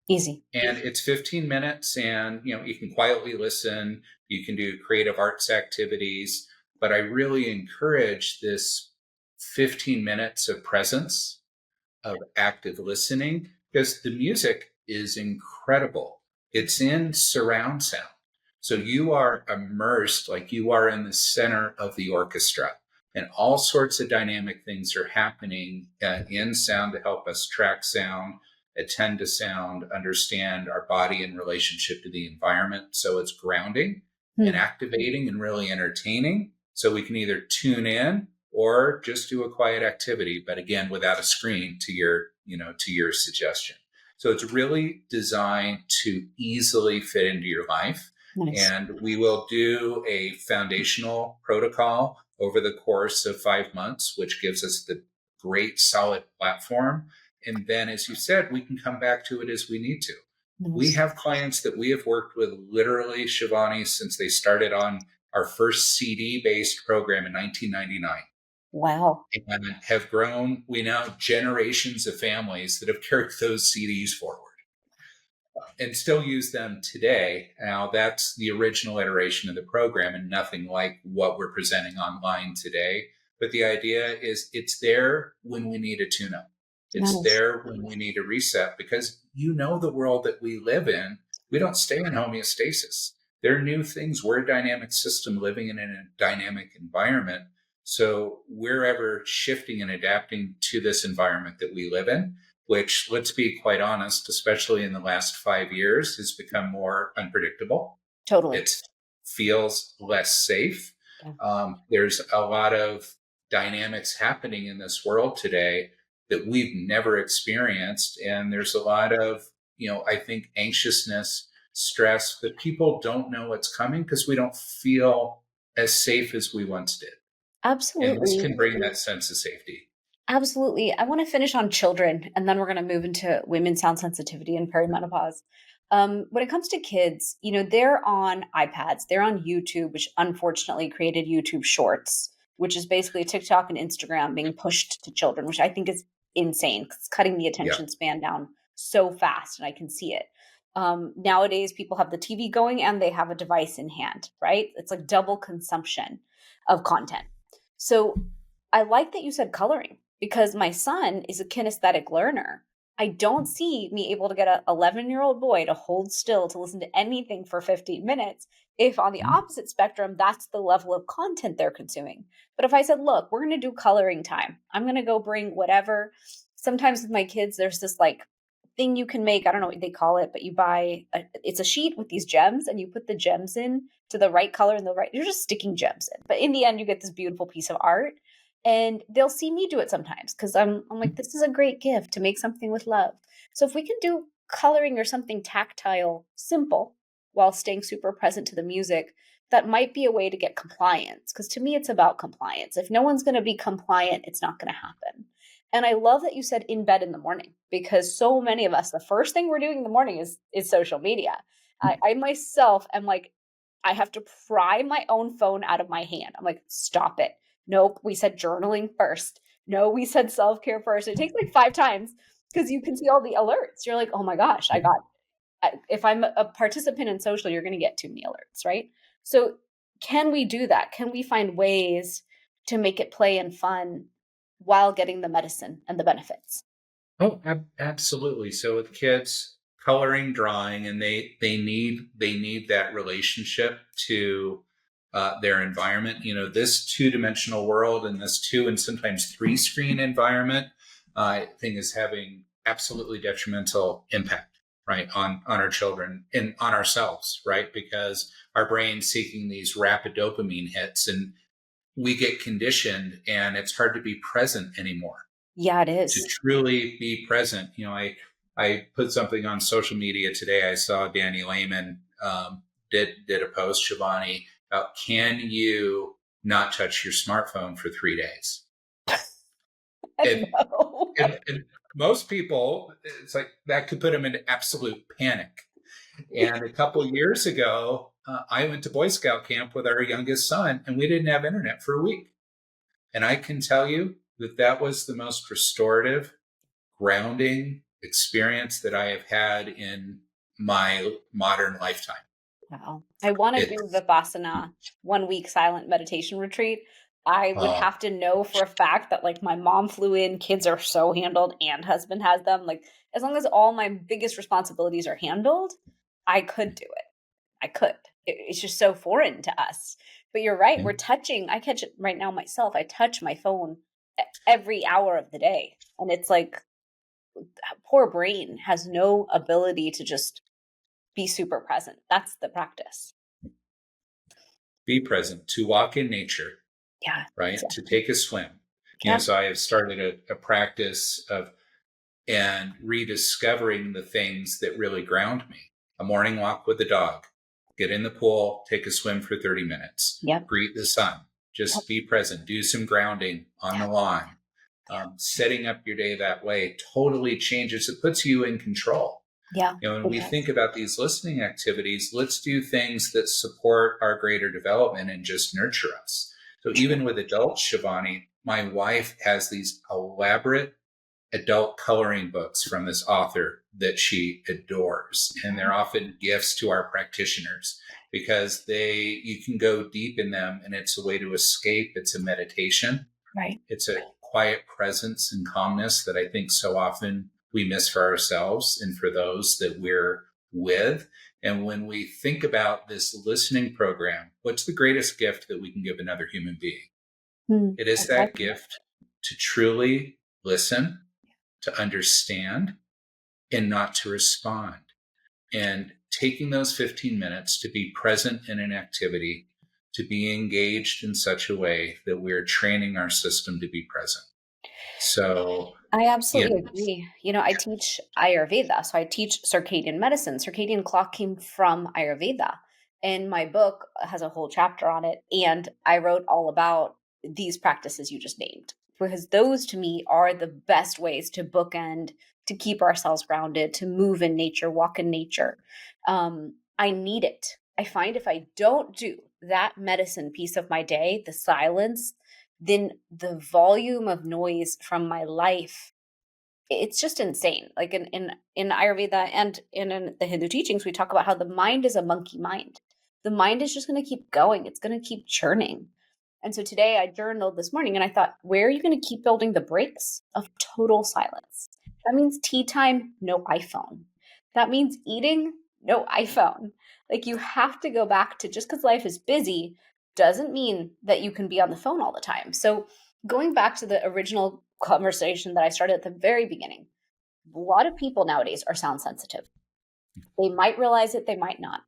Easy. And it's 15 minutes and, you can quietly listen. You can do creative arts activities. But I really encourage this 15 minutes of presence, of active listening, because the music is incredible. It's in surround sound. So you are immersed, like you are in the center of the orchestra. And all sorts of dynamic things are happening in sound to help us track sound, attend to sound, understand our body in relationship to the environment. So it's grounding and activating and really entertaining. So we can either tune in or just do a quiet activity, but again, without a screen to your suggestion. So it's really designed to easily fit into your life. Nice. And we will do a foundational protocol over the course of 5 months, which gives us the great solid platform. And then, as you said, we can come back to it as we need to. Nice. We have clients that we have worked with literally, Shivani, since they started on our first CD-based program in 1999. Wow. And have grown, we now generations of families that have carried those CDs forward and still use them today. Now, that's the original iteration of the program and nothing like what we're presenting online today. But the idea is it's there when we need a tune-up. It's nice. There when we need a reset, because the world that we live in, we don't stay in homeostasis. There are new things. We're a dynamic system living in a dynamic environment. So we're ever shifting and adapting to this environment that we live in, which, let's be quite honest, especially in the last 5 years, has become more unpredictable. Totally. It feels less safe. Yeah. There's a lot of dynamics happening in this world today that we've never experienced. And there's a lot of, I think, anxiousness, stress, that people don't know what's coming because we don't feel as safe as we once did. Absolutely. And this can bring that sense of safety. Absolutely. I want to finish on children, and then we're going to move into women's sound sensitivity and perimenopause. When it comes to kids, they're on iPads, they're on YouTube, which unfortunately created YouTube Shorts. which is basically TikTok and Instagram being pushed to children, which I think is insane. It's cutting the Yeah. attention span down so fast, and I can see it. Nowadays, people have the TV going and they have a device in hand, right? It's like double consumption of content. So I like that you said coloring because my son is a kinesthetic learner. I don't see me able to get an 11-year-old boy to hold still to listen to anything for 15 minutes if on the opposite spectrum, that's the level of content they're consuming. But if I said, look, we're going to do coloring time, I'm going to go bring whatever. Sometimes with my kids, there's this like thing you can make. I don't know what they call it, but you buy it's a sheet with these gems and you put the gems in to the right color and the right, you're just sticking gems in. But in the end, you get this beautiful piece of art. And they'll see me do it sometimes because I'm like, this is a great gift to make something with love. So if we can do coloring or something tactile, simple, while staying super present to the music, that might be a way to get compliance. Because to me, it's about compliance. If no one's going to be compliant, it's not going to happen. And I love that you said in bed in the morning, because so many of us, the first thing we're doing in the morning is social media. I myself am like, I have to pry my own phone out of my hand. I'm like, stop it. Nope, we said journaling first. No, we said self-care first. It takes like 5 times because you can see all the alerts. You're like, oh my gosh, if I'm a participant in social, you're going to get too many alerts, right? So can we do that? Can we find ways to make it play and fun while getting the medicine and the benefits? Oh, absolutely. So with kids, coloring, drawing, and they need that relationship to their environment. You know, this two-dimensional world and this two and sometimes three-screen environment, I think is having absolutely detrimental impact, right, on our children and on ourselves, right, because our brain's seeking these rapid dopamine hits, and we get conditioned, and it's hard to be present anymore, Yeah, it to is. truly be present. You know, I put something on social media today. I saw Danny Lehman did a post, Shivani, about can you not touch your smartphone for 3 days? And, No. and most people, it's like that could put them into absolute panic. And a couple of years ago, I went to Boy Scout camp with our youngest son, and we didn't have internet for a week. And I can tell you that that was the most restorative, grounding experience that I have had in my modern lifetime. Wow. I want to It, do Vipassana 1 week silent meditation retreat. I would oh, have to know for a fact that like my mom flew in, kids are so handled, and husband has them. Like as long as all my biggest responsibilities are handled, I could do it. I could. It's just so foreign to us. But you're right. yeah. We're touching. I catch it right now myself. I touch my phone every hour of the day. And it's like, poor brain has no ability to just be super present. That's the practice. Be present, to walk in nature, Yeah. right? To take a swim. You know, Yeah. so I have started a practice of and rediscovering the things that really ground me. A morning walk with the dog, get in the pool, take a swim for 30 minutes, Yep. greet the sun, Yep. just be present, do some grounding on Yeah. the lawn. Yeah. Setting up your day that way totally changes. It puts you in control. Yeah. You know, when It we does. think about these listening activities, let's do things that support our greater development and just nurture us. So True. even with adults, Shivani, my wife has these elaborate adult coloring books from this author that she adores. And they're often gifts to our practitioners because you can go deep in them, and it's a way to escape. It's a meditation. Right. It's a quiet presence and calmness that I think so often we miss for ourselves and for those that we're with. And when we think about this listening program, what's the greatest gift that we can give another human being? It I is like that that. gift to truly listen, to understand, and not to respond. And taking those 15 minutes to be present in an activity, to be engaged in such a way that we're training our system to be present. So, I you absolutely know, agree. I teach Ayurveda, so I teach circadian medicine. Circadian clock came from Ayurveda. And my book has a whole chapter on it. And I wrote all about these practices you just named, because those to me are the best ways to bookend, to keep ourselves grounded, to move in nature, walk in nature. I need it. I find if I don't do that medicine piece of my day, the silence, then the volume of noise from my life, it's just insane. Like in Ayurveda and in the Hindu teachings, we talk about how the mind is a monkey mind. The mind is just going to keep going. It's going to keep churning. And so today I journaled this morning and I thought, where are you going to keep building the brakes of total silence? That means tea time, no iPhone. That means eating, no iPhone. Like you have to go back to, just because life is busy doesn't mean that you can be on the phone all the time. So going back to the original conversation that I started at the very beginning, a lot of people nowadays are sound sensitive. They might realize it, they might not.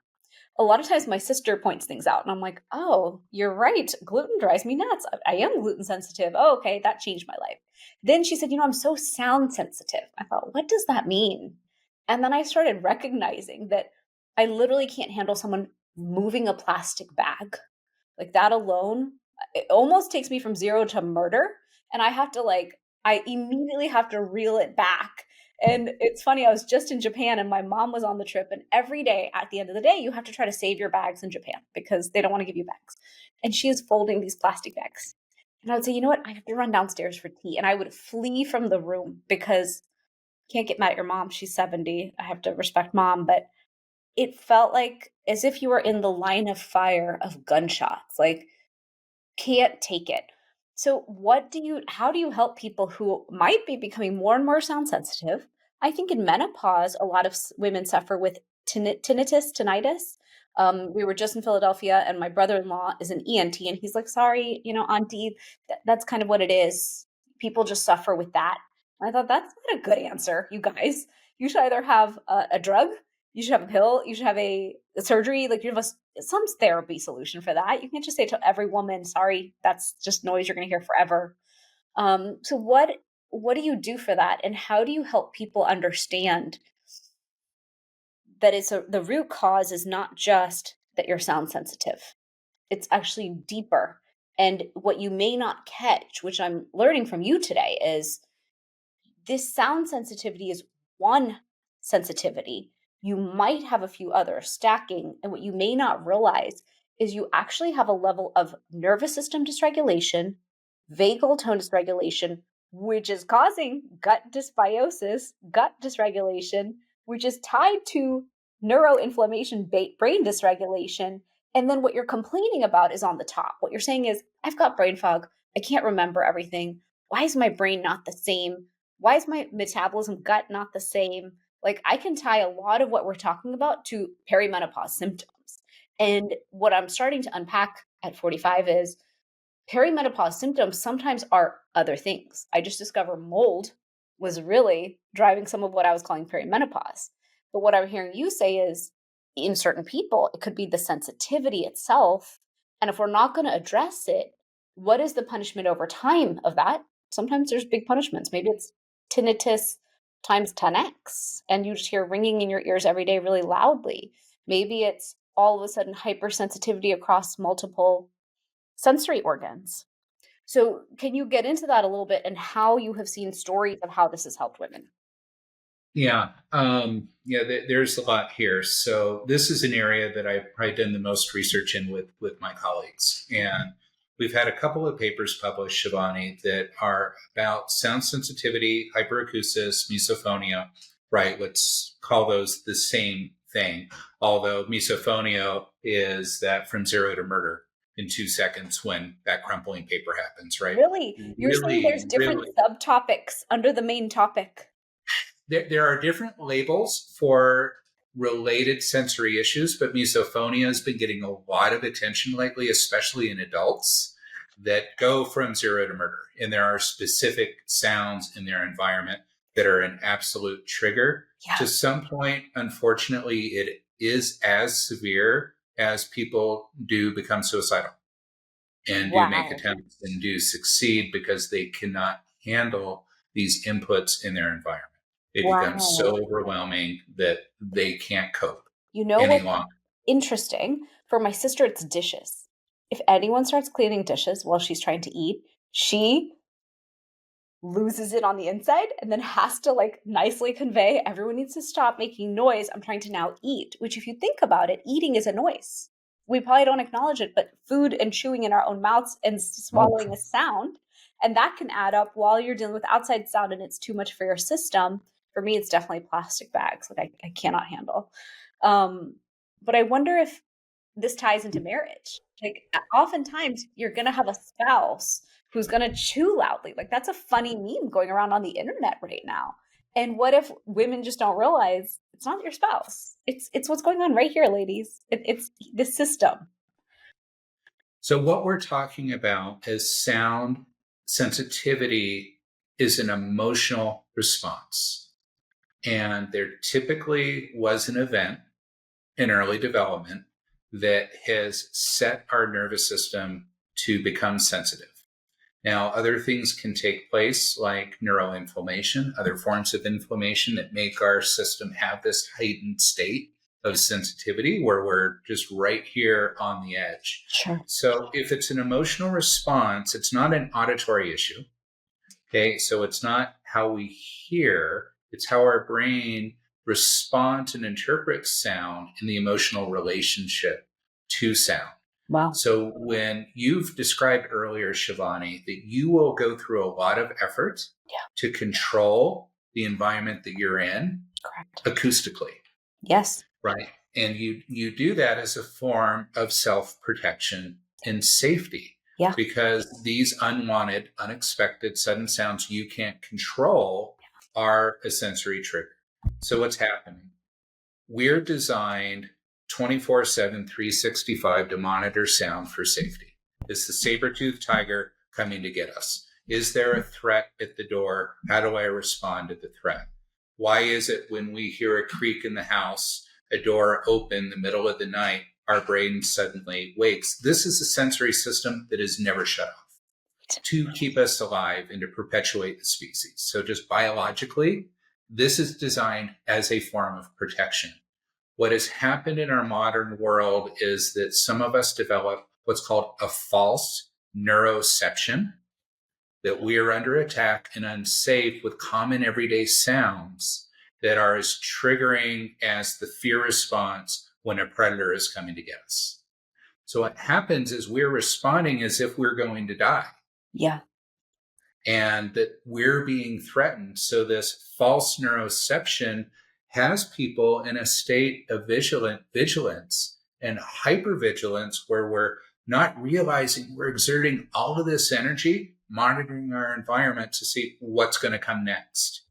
A lot of times my sister points things out and I'm like, oh, you're right. Gluten drives me nuts. I am gluten sensitive. Oh, okay. That changed my life. Then she said, I'm so sound sensitive. I thought, what does that mean? And then I started recognizing that I literally can't handle someone moving a plastic bag. Like that alone, it almost takes me from zero to murder. And I immediately have to reel it back. And it's funny, I was just in Japan and my mom was on the trip. And every day at the end of the day, you have to try to save your bags in Japan because they don't want to give you bags. And she is folding these plastic bags. And I would say, you know what? I have to run downstairs for tea. And I would flee from the room because I can't get mad at your mom. She's 70. I have to respect mom. But it felt like as if you were in the line of fire of gunshots. Like, can't take it. So how do you help people who might be becoming more and more sound sensitive? I think in menopause, a lot of women suffer with tinnitus. We were just in Philadelphia and my brother-in-law is an ENT and he's like, sorry, auntie, that's kind of what it is. People just suffer with that. And I thought that's not a good answer, you guys. You should either have a drug, you should have a pill, you should have a surgery, like you have some therapy solution for that. You can't just say to every woman, sorry, that's just noise you're going to hear forever. So what do you do for that? And how do you help people understand that the root cause is not just that you're sound sensitive. It's actually deeper. And what you may not catch, which I'm learning from you today, is this sound sensitivity is one sensitivity. You might have a few others stacking. And what you may not realize is you actually have a level of nervous system dysregulation, vagal tone dysregulation, which is causing gut dysbiosis, gut dysregulation, which is tied to neuroinflammation, brain dysregulation. And then what you're complaining about is on the top. What you're saying is, I've got brain fog. I can't remember everything. Why is my brain not the same? Why is my metabolism gut not the same? Like I can tie a lot of what we're talking about to perimenopause symptoms. And what I'm starting to unpack at 45 is perimenopause symptoms sometimes are other things. I just discovered mold was really driving some of what I was calling perimenopause. But what I'm hearing you say is in certain people, it could be the sensitivity itself. And if we're not going to address it, what is the punishment over time of that? Sometimes there's big punishments. Maybe it's tinnitus times 10x, and you just hear ringing in your ears every day really loudly. Maybe it's all of a sudden hypersensitivity across multiple sensory organs. So can you get into that a little bit and how you have seen stories of how this has helped women? Yeah. There's a lot here. So this is an area that I've probably done the most research in with my colleagues. And we've had a couple of papers published, Shivani, that are about sound sensitivity, hyperacusis, misophonia, right? Let's call those the same thing. Although misophonia is that from zero to murder in 2 seconds when that crumpling paper happens, right? Really? You're saying there's Really, different really. subtopics under the main topic? There are different labels for related sensory issues, but misophonia has been getting a lot of attention lately, especially in adults that go from zero to murder. And there are specific sounds in their environment that are an absolute trigger. Yeah. To some point, unfortunately, it is as severe as people do become suicidal and do make Wow. attempts and do succeed because they cannot handle these inputs in their environment. It becomes Wow. so overwhelming that they can't cope You know any what's longer. interesting? For my sister, it's dishes. If anyone starts cleaning dishes while she's trying to eat, she loses it on the inside and then has to like nicely convey, everyone needs to stop making noise. I'm trying to now eat, which if you think about it, eating is a noise. we probably don't acknowledge it, but food and chewing in our own mouths and swallowing a sound, and that can add up while you're dealing with outside sound and it's too much for your system. For me, it's definitely plastic bags. Like I cannot handle. But I wonder if this ties into marriage. Like oftentimes you're going to have a spouse who's going to chew loudly. Like that's a funny meme going around on the internet right now. And what if women just don't realize it's not your spouse? It's what's going on right here, ladies. It's the system. So what we're talking about is sound sensitivity is an emotional response. And there typically was an event in early development that has set our nervous system to become sensitive. Now, other things can take place like neuroinflammation, other forms of inflammation that make our system have this heightened state of sensitivity where we're just right here on the edge. Sure. So if it's an emotional response, it's not an auditory issue. Okay, so it's not how we hear, it's how our brain responds and interprets sound in the emotional relationship to sound. Wow. So when you've described earlier, Shivani, that you will go through a lot of effort to control the environment that you're in. Correct. Acoustically. Yes. Right. And you do that as a form of self-protection and safety. Yeah. Because these unwanted, unexpected, sudden sounds you can't control are a sensory trigger. So what's happening? We're designed 24/7, 365 to monitor sound for safety. Is the saber-toothed tiger coming to get us? Is there a threat at the door? How do I respond to the threat? Why is it when we hear a creak in the house, a door open in the middle of the night, our brain suddenly wakes? This is a sensory system that is never shut off to keep us alive and to perpetuate the species. So just biologically, this is designed as a form of protection. What has happened in our modern world is that some of us develop what's called a false neuroception, that we are under attack and unsafe with common everyday sounds that are as triggering as the fear response when a predator is coming to get us. So what happens is we're responding as if we're going to die. Yeah. And that we're being threatened. So this false neuroception has people in a state of vigilance and hypervigilance where we're not realizing we're exerting all of this energy, monitoring our environment to see what's going to come next.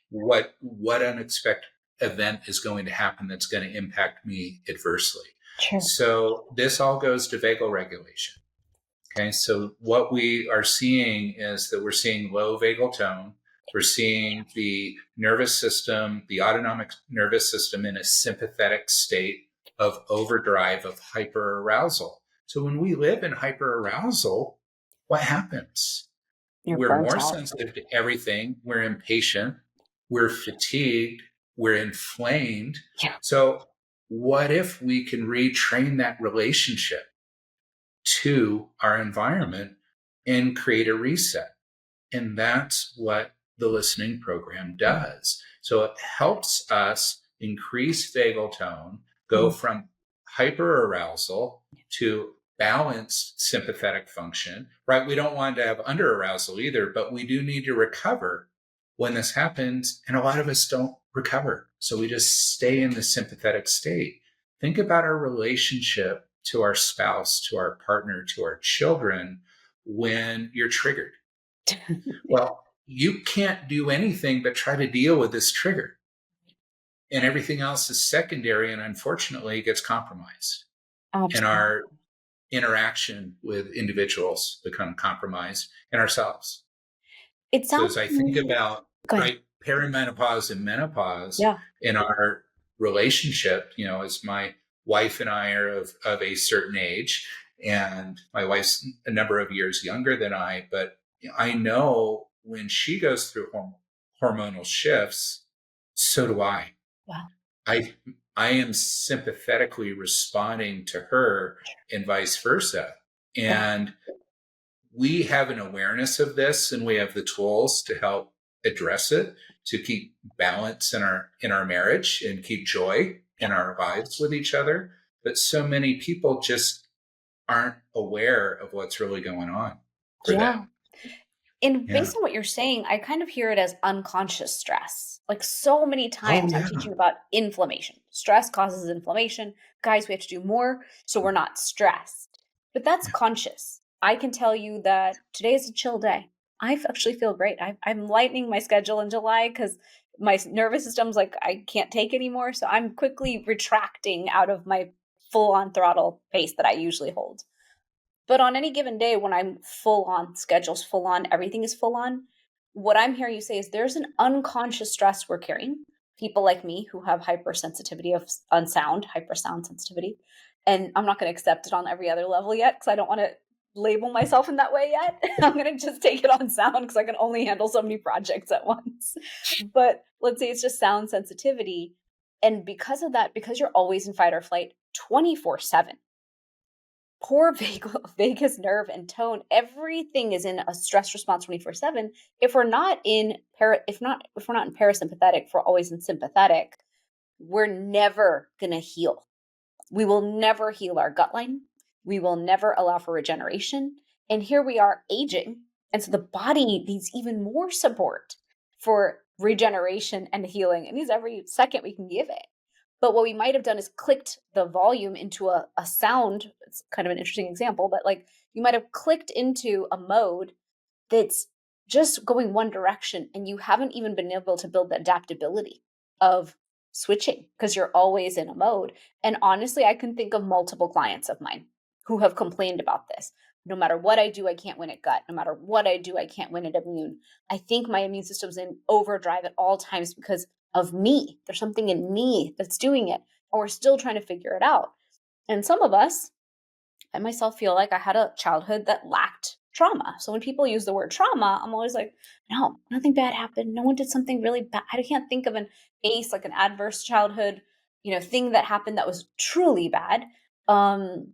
What unexpected event is going to happen that's going to impact me adversely. Sure. So this all goes to vagal regulation. Okay, so what we are seeing is that we're seeing low vagal tone. We're seeing the nervous system, the autonomic nervous system in a sympathetic state of overdrive, of hyperarousal. So when we live in hyperarousal, what happens? We're more sensitive to everything. We're impatient. We're fatigued. We're inflamed. Yeah. So what if we can retrain that relationship to our environment and create a reset? And that's what the listening program does. So it helps us increase vagal tone, go from hyperarousal to balanced sympathetic function, right? We don't want to have underarousal either, but we do need to recover when this happens. And a lot of us don't recover. So we just stay in the sympathetic state. Think about our relationship to our spouse, to our partner, to our children when you're triggered. Well, you can't do anything but try to deal with this trigger. And everything else is secondary and unfortunately gets compromised. Absolutely. And our interaction with individuals become compromised and ourselves. It sounds so as I think about right, perimenopause and menopause in our relationship, as my wife and I are of a certain age, and my wife's a number of years younger than I, but I know when she goes through hormonal shifts, so do I. Wow. I am sympathetically responding to her and vice versa. And we have an awareness of this and we have the tools to help address it, to keep balance in our marriage and keep joy in our lives with each other. but so many people just aren't aware of what's really going on for Yeah. them. And Yeah. based on what you're saying, I kind of hear it as unconscious stress. Like so many Oh, times I'm yeah. teaching about inflammation. Stress causes inflammation. Guys, we have to do more so we're not stressed. But that's Yeah. conscious. I can tell you that today is a chill day. I actually feel great. I'm lightening my schedule in July because my nervous system's like, I can't take anymore. So I'm quickly retracting out of my full on throttle pace that I usually hold. But on any given day, when I'm full on, schedules full on, everything is full on, what I'm hearing you say is there's an unconscious stress we're carrying. People like me who have hypersensitivity on sound, hypersound sensitivity. And I'm not going to accept it on every other level yet because I don't want to label myself in that way yet. I'm going to just take it on sound because I can only handle so many projects at once. But let's say it's just sound sensitivity. And because of that, because you're always in fight or flight 24/7, poor vagus nerve and tone, everything is in a stress response 24/7. If we're not in if we're not in parasympathetic, if we're always in sympathetic, we're never going to heal. We will never heal our gut line. We will never allow for regeneration. And here we are aging, and so the body needs even more support for regeneration and healing. It needs every second we can give it. But what we might have done is clicked the volume into a sound. It's kind of an interesting example, but like you might have clicked into a mode that's just going one direction, and you haven't even been able to build the adaptability of switching because you're always in a mode. And honestly, I can think of multiple clients of mine who have complained about this. No matter what I do, I can't win at gut. No matter what I do, I can't win at immune. I think my immune system's in overdrive at all times because of me. There's something in me that's doing it, and we're still trying to figure it out. And some of us, I myself feel like I had a childhood that lacked trauma. So when people use the word trauma, I'm always like, no, nothing bad happened. No one did something really bad. I can't think of an ACE, like an adverse childhood, thing that happened that was truly bad. Um,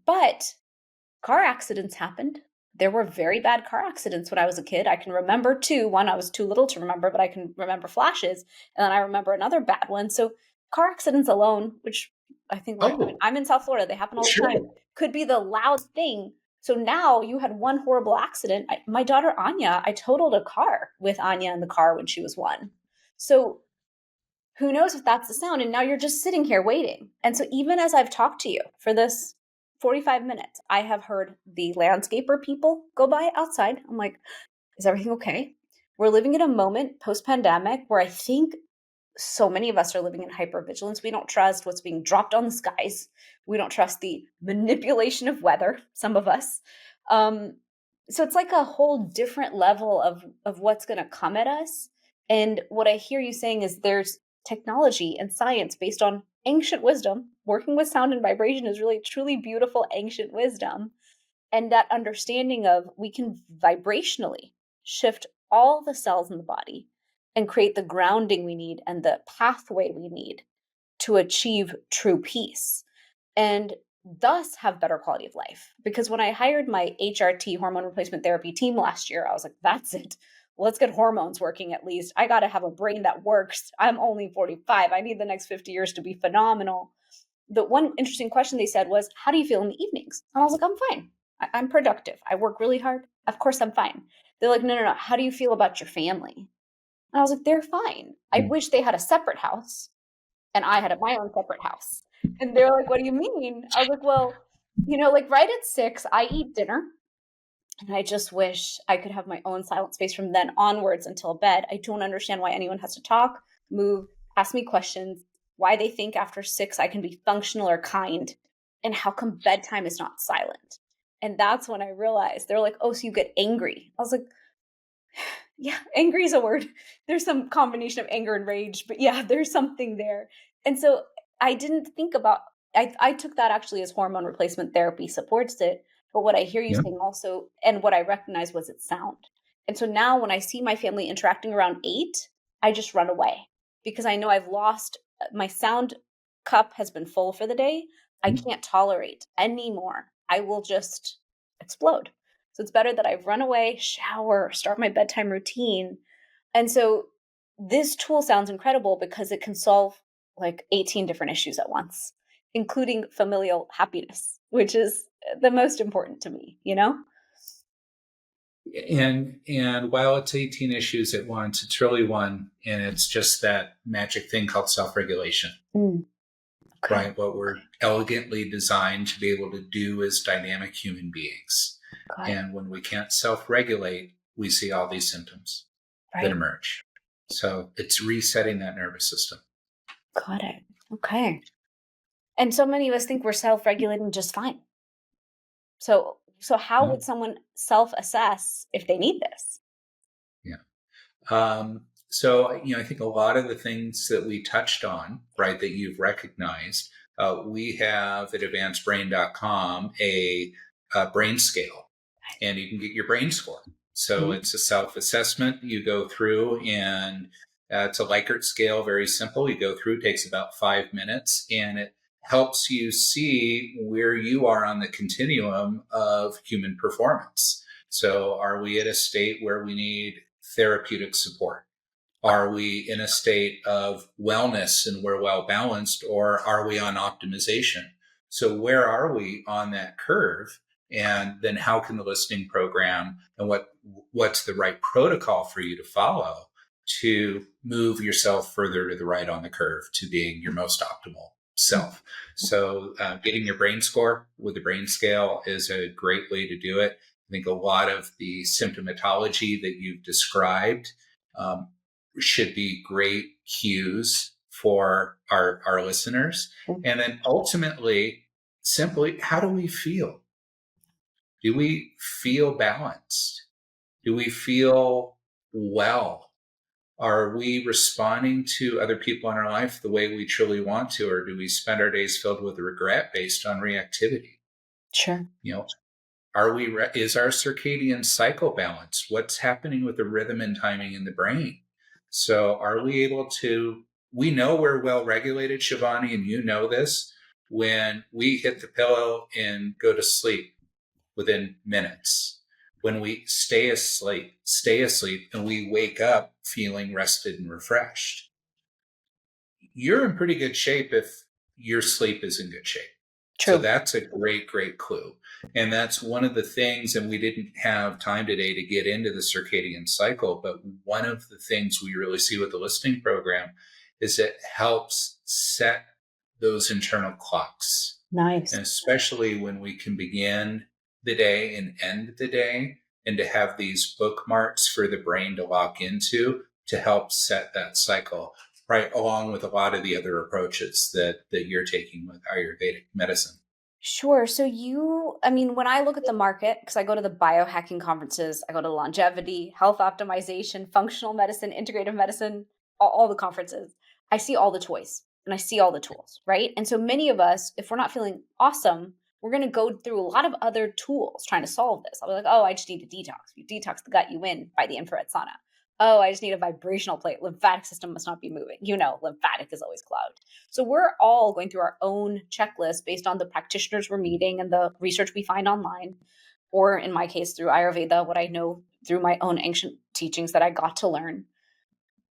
but car accidents happened. There were very bad car accidents when I was a kid. I can remember two. One, I was too little to remember, but I can remember flashes. And then I remember another bad one. So car accidents alone, which I think Oh, I'm in South Florida, they happen all the time, sure. could be the loud thing. So now you had one horrible accident. My daughter Anya, I totaled a car with Anya in the car when she was 1. So who knows if that's the sound? And now you're just sitting here waiting. And so even as I've talked to you for this 45 minutes, I have heard the landscaper people go by outside. I'm like, is everything okay? We're living in a moment post pandemic where I think so many of us are living in hypervigilance. We don't trust what's being dropped on the skies. We don't trust the manipulation of weather, some of us. Um, so it's like a whole different level of what's going to come at us. And what I hear you saying is there's technology and science based on ancient wisdom. Working with sound and vibration is really truly beautiful ancient wisdom. And that understanding of we can vibrationally shift all the cells in the body and create the grounding we need and the pathway we need to achieve true peace and thus have better quality of life. Because when I hired my HRT, hormone replacement therapy team last year, I was like, that's it. Let's get hormones working at least. I got to have a brain that works. I'm only 45. I need the next 50 years to be phenomenal. The one interesting question they said was, how do you feel in the evenings? And I was like, I'm fine. I'm productive. I work really hard. Of course, I'm fine. They're like, no, no, no. How do you feel about your family? And I was like, they're fine. I wish they had a separate house and I had my own separate house. And they're like, what do you mean? I was like, well, like right at 6, I eat dinner. And I just wish I could have my own silent space from then onwards until bed. I don't understand why anyone has to talk, move, ask me questions, why they think after 6 I can be functional or kind, and how come bedtime is not silent. And that's when I realized they're like, oh, so you get angry. I was like, yeah, angry is a word. There's some combination of anger and rage, but yeah, there's something there. And so I didn't think about, I took that actually as hormone replacement therapy supports it. But what I hear you Yeah. saying also, and what I recognized was its sound. And so now when I see my family interacting around 8, I just run away because I know I've lost my sound cup has been full for the day. I can't tolerate anymore. I will just explode. So it's better that I run away, shower, start my bedtime routine. And so this tool sounds incredible because it can solve like 18 different issues at once. including familial happiness, which is the most important to me, you know? And while it's 18 issues at once, it's really one, and it's just that magic thing called self-regulation. Okay. Right? What we're elegantly designed to be able to do as dynamic human beings. And when we can't self-regulate, we see all these symptoms that emerge. So it's resetting that nervous system. Got it. Okay. And so many of us think we're self-regulating just fine. So how would someone self-assess if they need this? Yeah. So, I think a lot of the things that we touched on, right, that you've recognized, we have at advancedbrain.com a brain scale, and you can get your brain score. So it's a self-assessment you go through, and it's a Likert scale, very simple. You go through, it takes about 5 minutes, and it helps you see where you are on the continuum of human performance. So are we at a state where we need therapeutic support? Are we in a state of wellness and we're well balanced, or are we on optimization? So where are we on that curve? And then how can the listening program and what's the right protocol for you to follow to move yourself further to the right on the curve to being your most optimal self? So getting your brain score with the brain scale is a great way to do it. I think a lot of the symptomatology that you've described should be great cues for our listeners. And then ultimately, simply, how do we feel? Do we feel balanced? Do we feel well? Are we responding to other people in our life the way we truly want to, or do we spend our days filled with regret based on reactivity? Sure. Is our circadian cycle balanced? What's happening with the rhythm and timing in the brain? So are we able to, we know we're well regulated, Shivani, and you know this, when we hit the pillow and go to sleep within minutes. When we stay asleep, and we wake up feeling rested and refreshed. You're in pretty good shape if your sleep is in good shape. True. So that's a great, great clue. And that's one of the things, and we didn't have time today to get into the circadian cycle, but one of the things we really see with the listening program is it helps set those internal clocks. Nice. And especially when we can begin the day and end the day, and to have these bookmarks for the brain to lock into to help set that cycle, right, along with a lot of the other approaches that you're taking with Ayurvedic medicine. Sure. So when I look at the market, because I go to the biohacking conferences, I go to longevity, health optimization, functional medicine, integrative medicine, all the conferences, I see all the toys and I see all the tools, right? And so many of us, if we're not feeling awesome, we're going to go through a lot of other tools trying to solve this. I'll be like, oh, I just need a detox. If you detox the gut, you win by the infrared sauna. Oh, I just need a vibrational plate. Lymphatic system must not be moving. Lymphatic is always clogged. So we're all going through our own checklist based on the practitioners we're meeting and the research we find online, or in my case, through Ayurveda, what I know through my own ancient teachings that I got to learn.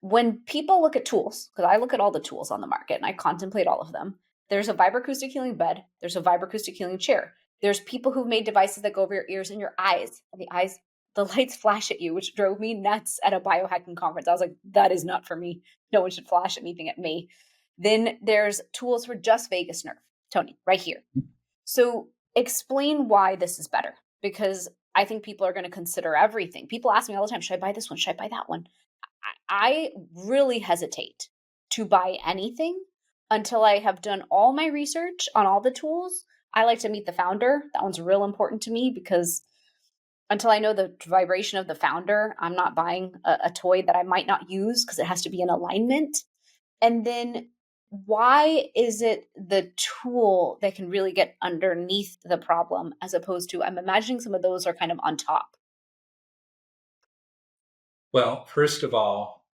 When people look at tools, because I look at all the tools on the market and I contemplate all of them, there's a vibroacoustic healing bed. There's a vibroacoustic healing chair. There's people who've made devices that go over your ears and your eyes. And the lights flash at you, which drove me nuts at a biohacking conference. I was like, that is not for me. No one should flash anything at me. Then there's tools for just vagus nerve, Tony, right here. So explain why this is better, because I think people are going to consider everything. People ask me all the time, should I buy this one? Should I buy that one? I really hesitate to buy anything until I have done all my research on all the tools. I like to meet the founder. That one's real important to me, because until I know the vibration of the founder, I'm not buying a toy that I might not use, because it has to be in alignment. And then why is it the tool that can really get underneath the problem, as opposed to, I'm imagining some of those are kind of on top? Well, first of all,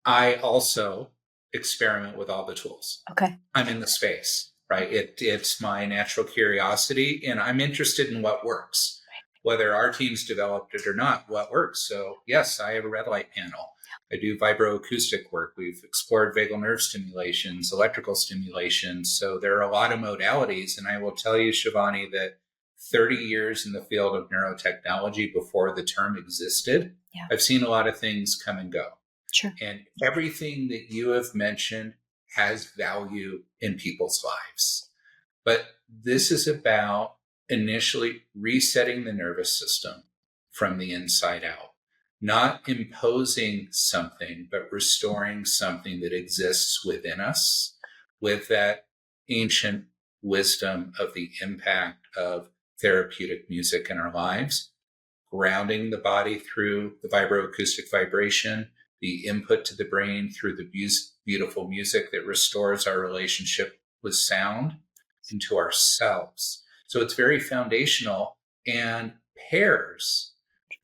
I also experiment with all the tools. Okay. I'm in the space, right? It's my natural curiosity, and I'm interested in what works. Whether our team's developed it or not, what works. So yes, I have a red light panel. I do vibroacoustic work. We've explored vagal nerve stimulations, electrical stimulation. So there are a lot of modalities. And I will tell you, Shivani, that 30 years in the field of neurotechnology before the term existed, Yeah. I've seen a lot of things come and go. Sure. And everything that you have mentioned has value in people's lives. But this is about initially resetting the nervous system from the inside out, not imposing something, but restoring something that exists within us with that ancient wisdom of the impact of therapeutic music in our lives, grounding the body through the vibroacoustic vibration, the input to the brain through the beautiful music that restores our relationship with sound into ourselves. So it's very foundational and pairs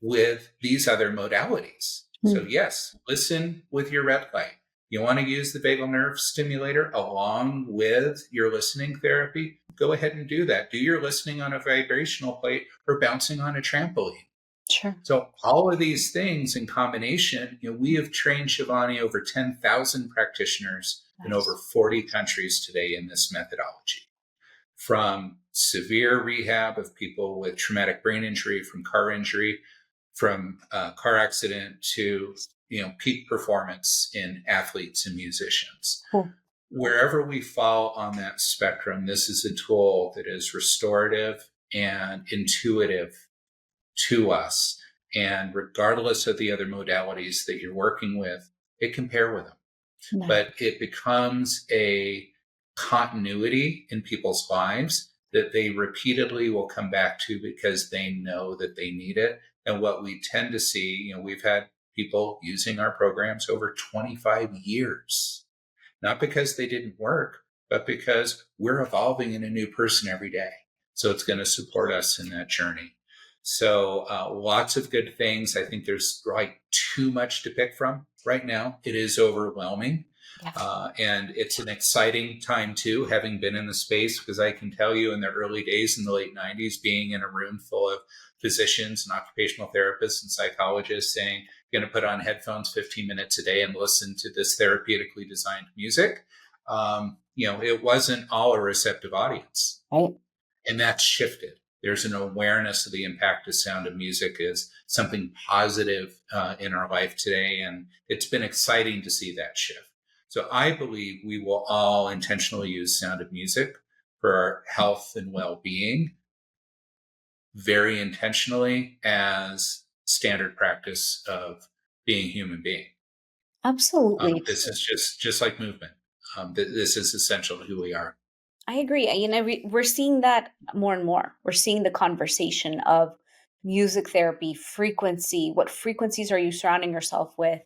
with these other modalities. So yes, listen with your red light. You want to use the vagal nerve stimulator along with your listening therapy? Go ahead and do that. Do your listening on a vibrational plate or bouncing on a trampoline. Sure. So all of these things in combination, we have trained, Shivani, over 10,000 practitioners in over 40 countries today in this methodology. From severe rehab of people with traumatic brain injury, from car injury, from car accident to peak performance in athletes and musicians. Cool. Wherever we fall on that spectrum, this is a tool that is restorative and intuitive to us. And regardless of the other modalities that you're working with, it can pair with them. No. But it becomes a continuity in people's lives that they repeatedly will come back to because they know that they need it. And what we tend to see, we've had people using our programs over 25 years, not because they didn't work, but because we're evolving in a new person every day. So it's going to support us in that journey. So lots of good things. I think there's too much to pick from right now. It is overwhelming. Yeah. And it's an exciting time too, having been in the space, because I can tell you in the early days in the late 90s, being in a room full of physicians and occupational therapists and psychologists saying, you're going to put on headphones 15 minutes a day and listen to this therapeutically designed music. It wasn't all a receptive audience. Right. And that's shifted. There's an awareness of the impact of sound of music as something positive in our life today. And it's been exciting to see that shift. So I believe we will all intentionally use sound of music for our health and well-being very intentionally as standard practice of being a human being. Absolutely. This is just like movement. This is essential to who we are. I agree. We're seeing that more and more. We're seeing the conversation of music therapy, frequency. What frequencies are you surrounding yourself with?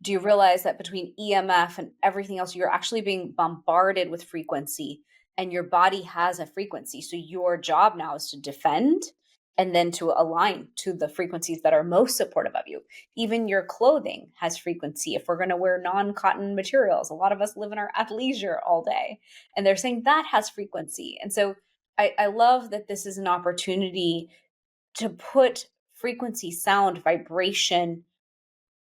Do you realize that between EMF and everything else, you're actually being bombarded with frequency, and your body has a frequency. So your job now is to defend and then to align to the frequencies that are most supportive of you. Even your clothing has frequency. If we're going to wear non-cotton materials, a lot of us live in our athleisure all day, and they're saying that has frequency. And so I love that this is an opportunity to put frequency, sound, vibration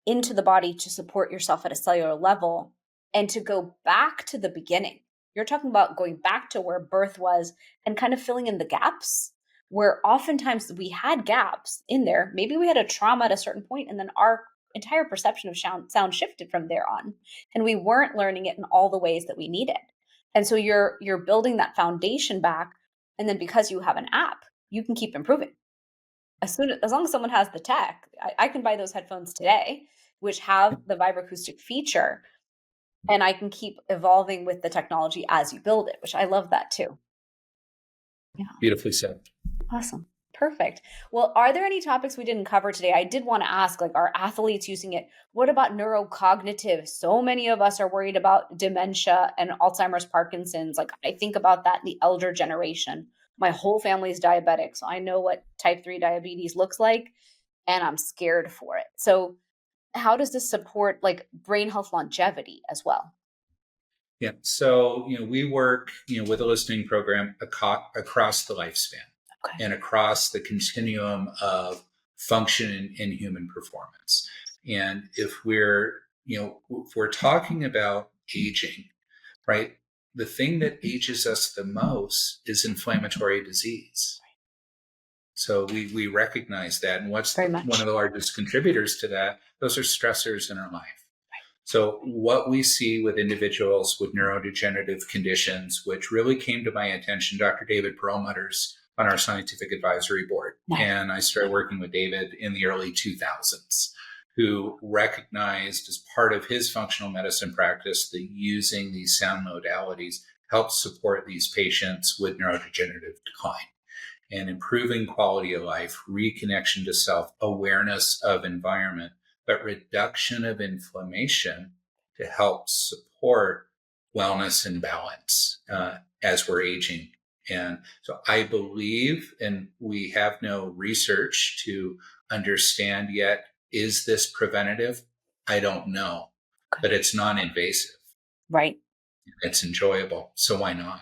into the body to support yourself at a cellular level and to go back to the beginning. You're talking about going back to where birth was and kind of filling in the gaps, where oftentimes we had gaps in there. Maybe we had a trauma at a certain point, and then our entire perception of sound shifted from there on, and we weren't learning it in all the ways that we needed. And so you're building that foundation back, and then because you have an app, you can keep improving. As long as someone has the tech, I can buy those headphones today, which have the vibroacoustic feature, and I can keep evolving with the technology as you build it, which I love that too. Yeah. Beautifully said. Awesome. Perfect. Well, are there any topics we didn't cover today? I did want to ask, are athletes using it? What about neurocognitive? So many of us are worried about dementia and Alzheimer's, Parkinson's. I think about that in the elder generation. My whole family is diabetic, so I know what type 3 diabetes looks like, and I'm scared for it. So how does this support brain health longevity as well? Yeah. So, we work, with a listening program across the lifespan. Okay. And across the continuum of function in human performance. And if we're talking about aging, right, the thing that ages us the most is inflammatory disease. So we recognize that. And what's Very one much. of the largest contributors to that? Those are stressors in our life. So what we see with individuals with neurodegenerative conditions, which really came to my attention, Dr. David Perlmutter's on our scientific advisory board. Nice. And I started working with David in the early 2000s, who recognized as part of his functional medicine practice that using these sound modalities helps support these patients with neurodegenerative decline and improving quality of life, reconnection to self, awareness of environment, but reduction of inflammation to help support wellness and balance as we're aging. And so I believe, and we have no research to understand yet, is this preventative? I don't know, but it's non-invasive. Right. It's enjoyable. So why not?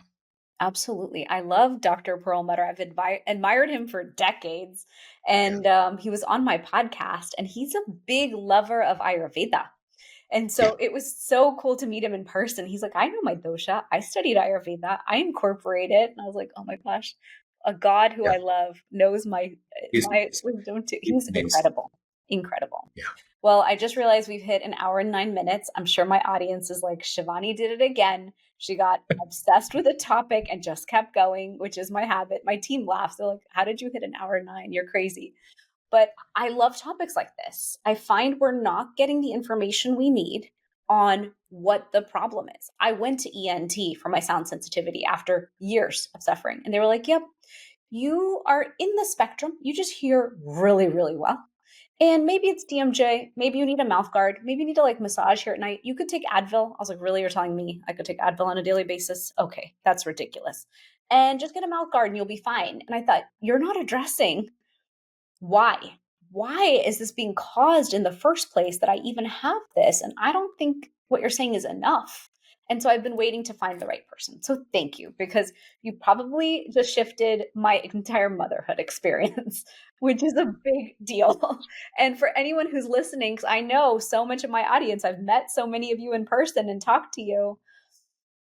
Absolutely. I love Dr. Perlmutter. I've admired him for decades. And he was on my podcast, and he's a big lover of Ayurveda. And so it was so cool to meet him in person. He's like, I know my dosha. I studied Ayurveda. I incorporate it. And I was like, oh my gosh, a God who Yeah. I love knows my He's wisdom too. He's He's amazing. incredible. Incredible. Yeah. Well, I just realized we've hit an hour and 9 minutes. I'm sure my audience is like, Shivani did it again. She got obsessed with a topic and just kept going, which is my habit. My team laughs. They're like, how did you hit an hour and 9? You're crazy. But I love topics like this. I find we're not getting the information we need on what the problem is. I went to ENT for my sound sensitivity after years of suffering, and they were like, yep, you are in the spectrum. You just hear really, really well. And maybe it's DMJ. Maybe you need a mouth guard. Maybe you need to like massage here at night. You could take Advil. I was like, really? You're telling me I could take Advil on a daily basis? Okay, that's ridiculous. And just get a mouth guard and you'll be fine. And I thought, you're not addressing why. Why is this being caused in the first place that I even have this? And I don't think what you're saying is enough. And so I've been waiting to find the right person. So thank you, because you probably just shifted my entire motherhood experience, which is a big deal. And for anyone who's listening, because I know so much of my audience, I've met so many of you in person and talked to you.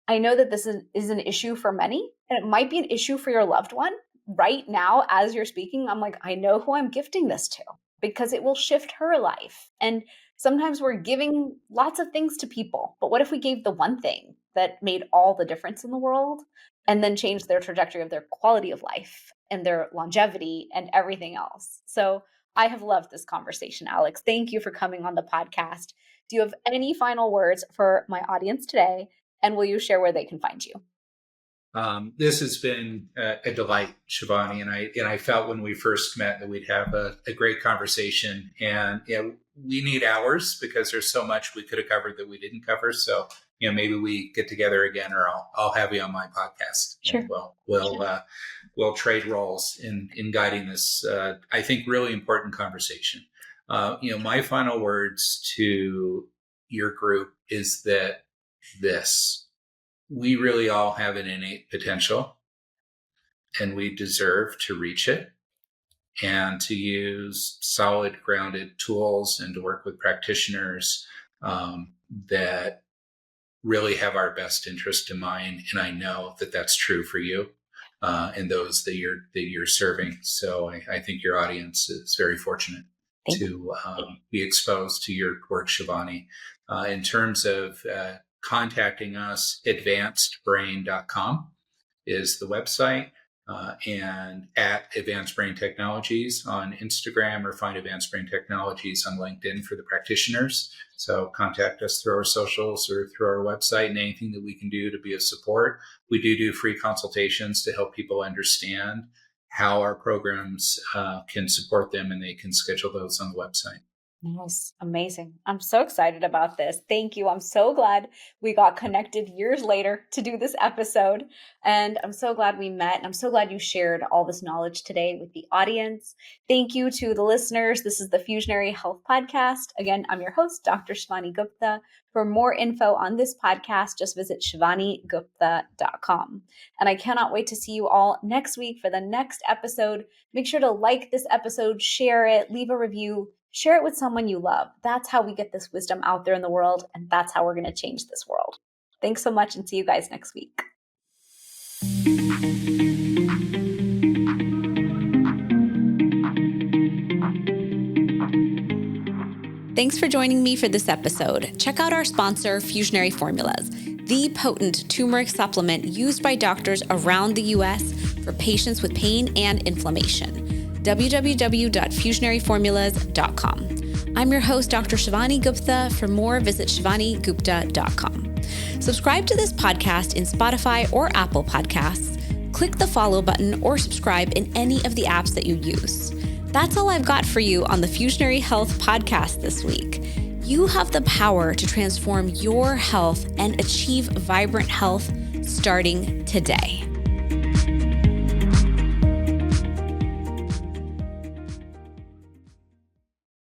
I know that this is an issue for many, and it might be an issue for your loved one. Right now, as you're speaking, I'm like, I know who I'm gifting this to because it will shift her life. And sometimes we're giving lots of things to people, but what if we gave the one thing that made all the difference in the world and then changed their trajectory of their quality of life and their longevity and everything else? So I have loved this conversation, Alex. Thank you for coming on the podcast. Do you have any final words for my audience today? And will you share where they can find you? This has been a delight, Shivani, and I felt when we first met that we'd have a great conversation. And we need hours because there's so much we could have covered that we didn't cover. So maybe we get together again, or I'll have you on my podcast. Sure. And we'll trade roles in guiding this. I think really important conversation. My final words to your group is that we really all have an innate potential and we deserve to reach it and to use solid, grounded tools and to work with practitioners that really have our best interest in mind. And I know that that's true for you and those that you're serving. So I think your audience is very fortunate to be exposed to your work, Shivani. In terms of contacting us, advancedbrain.com is the website, and at Advanced Brain Technologies on Instagram, or find Advanced Brain Technologies on LinkedIn for the practitioners. So contact us through our socials or through our website, and anything that we can do to be of support. We do free consultations to help people understand how our programs can support them, and they can schedule those on the website. Yes, amazing. I'm so excited about this. Thank you. I'm so glad we got connected years later to do this episode. And I'm so glad we met. And I'm so glad you shared all this knowledge today with the audience. Thank you to the listeners. This is the Fusionary Health Podcast. Again, I'm your host, Dr. Shivani Gupta. For more info on this podcast, just visit shivanigupta.com. And I cannot wait to see you all next week for the next episode. Make sure to like this episode, share it, leave a review. Share it with someone you love. That's how we get this wisdom out there in the world, and that's how we're going to change this world. Thanks so much, and see you guys next week. Thanks for joining me for this episode. Check out our sponsor, Fusionary Formulas, the potent turmeric supplement used by doctors around the U.S. for patients with pain and inflammation. www.fusionaryformulas.com. I'm your host, Dr. Shivani Gupta. For more, visit shivanigupta.com. Subscribe to this podcast in Spotify or Apple Podcasts. Click the follow button or subscribe in any of the apps that you use. That's all I've got for you on the Fusionary Health podcast this week. You have the power to transform your health and achieve vibrant health starting today.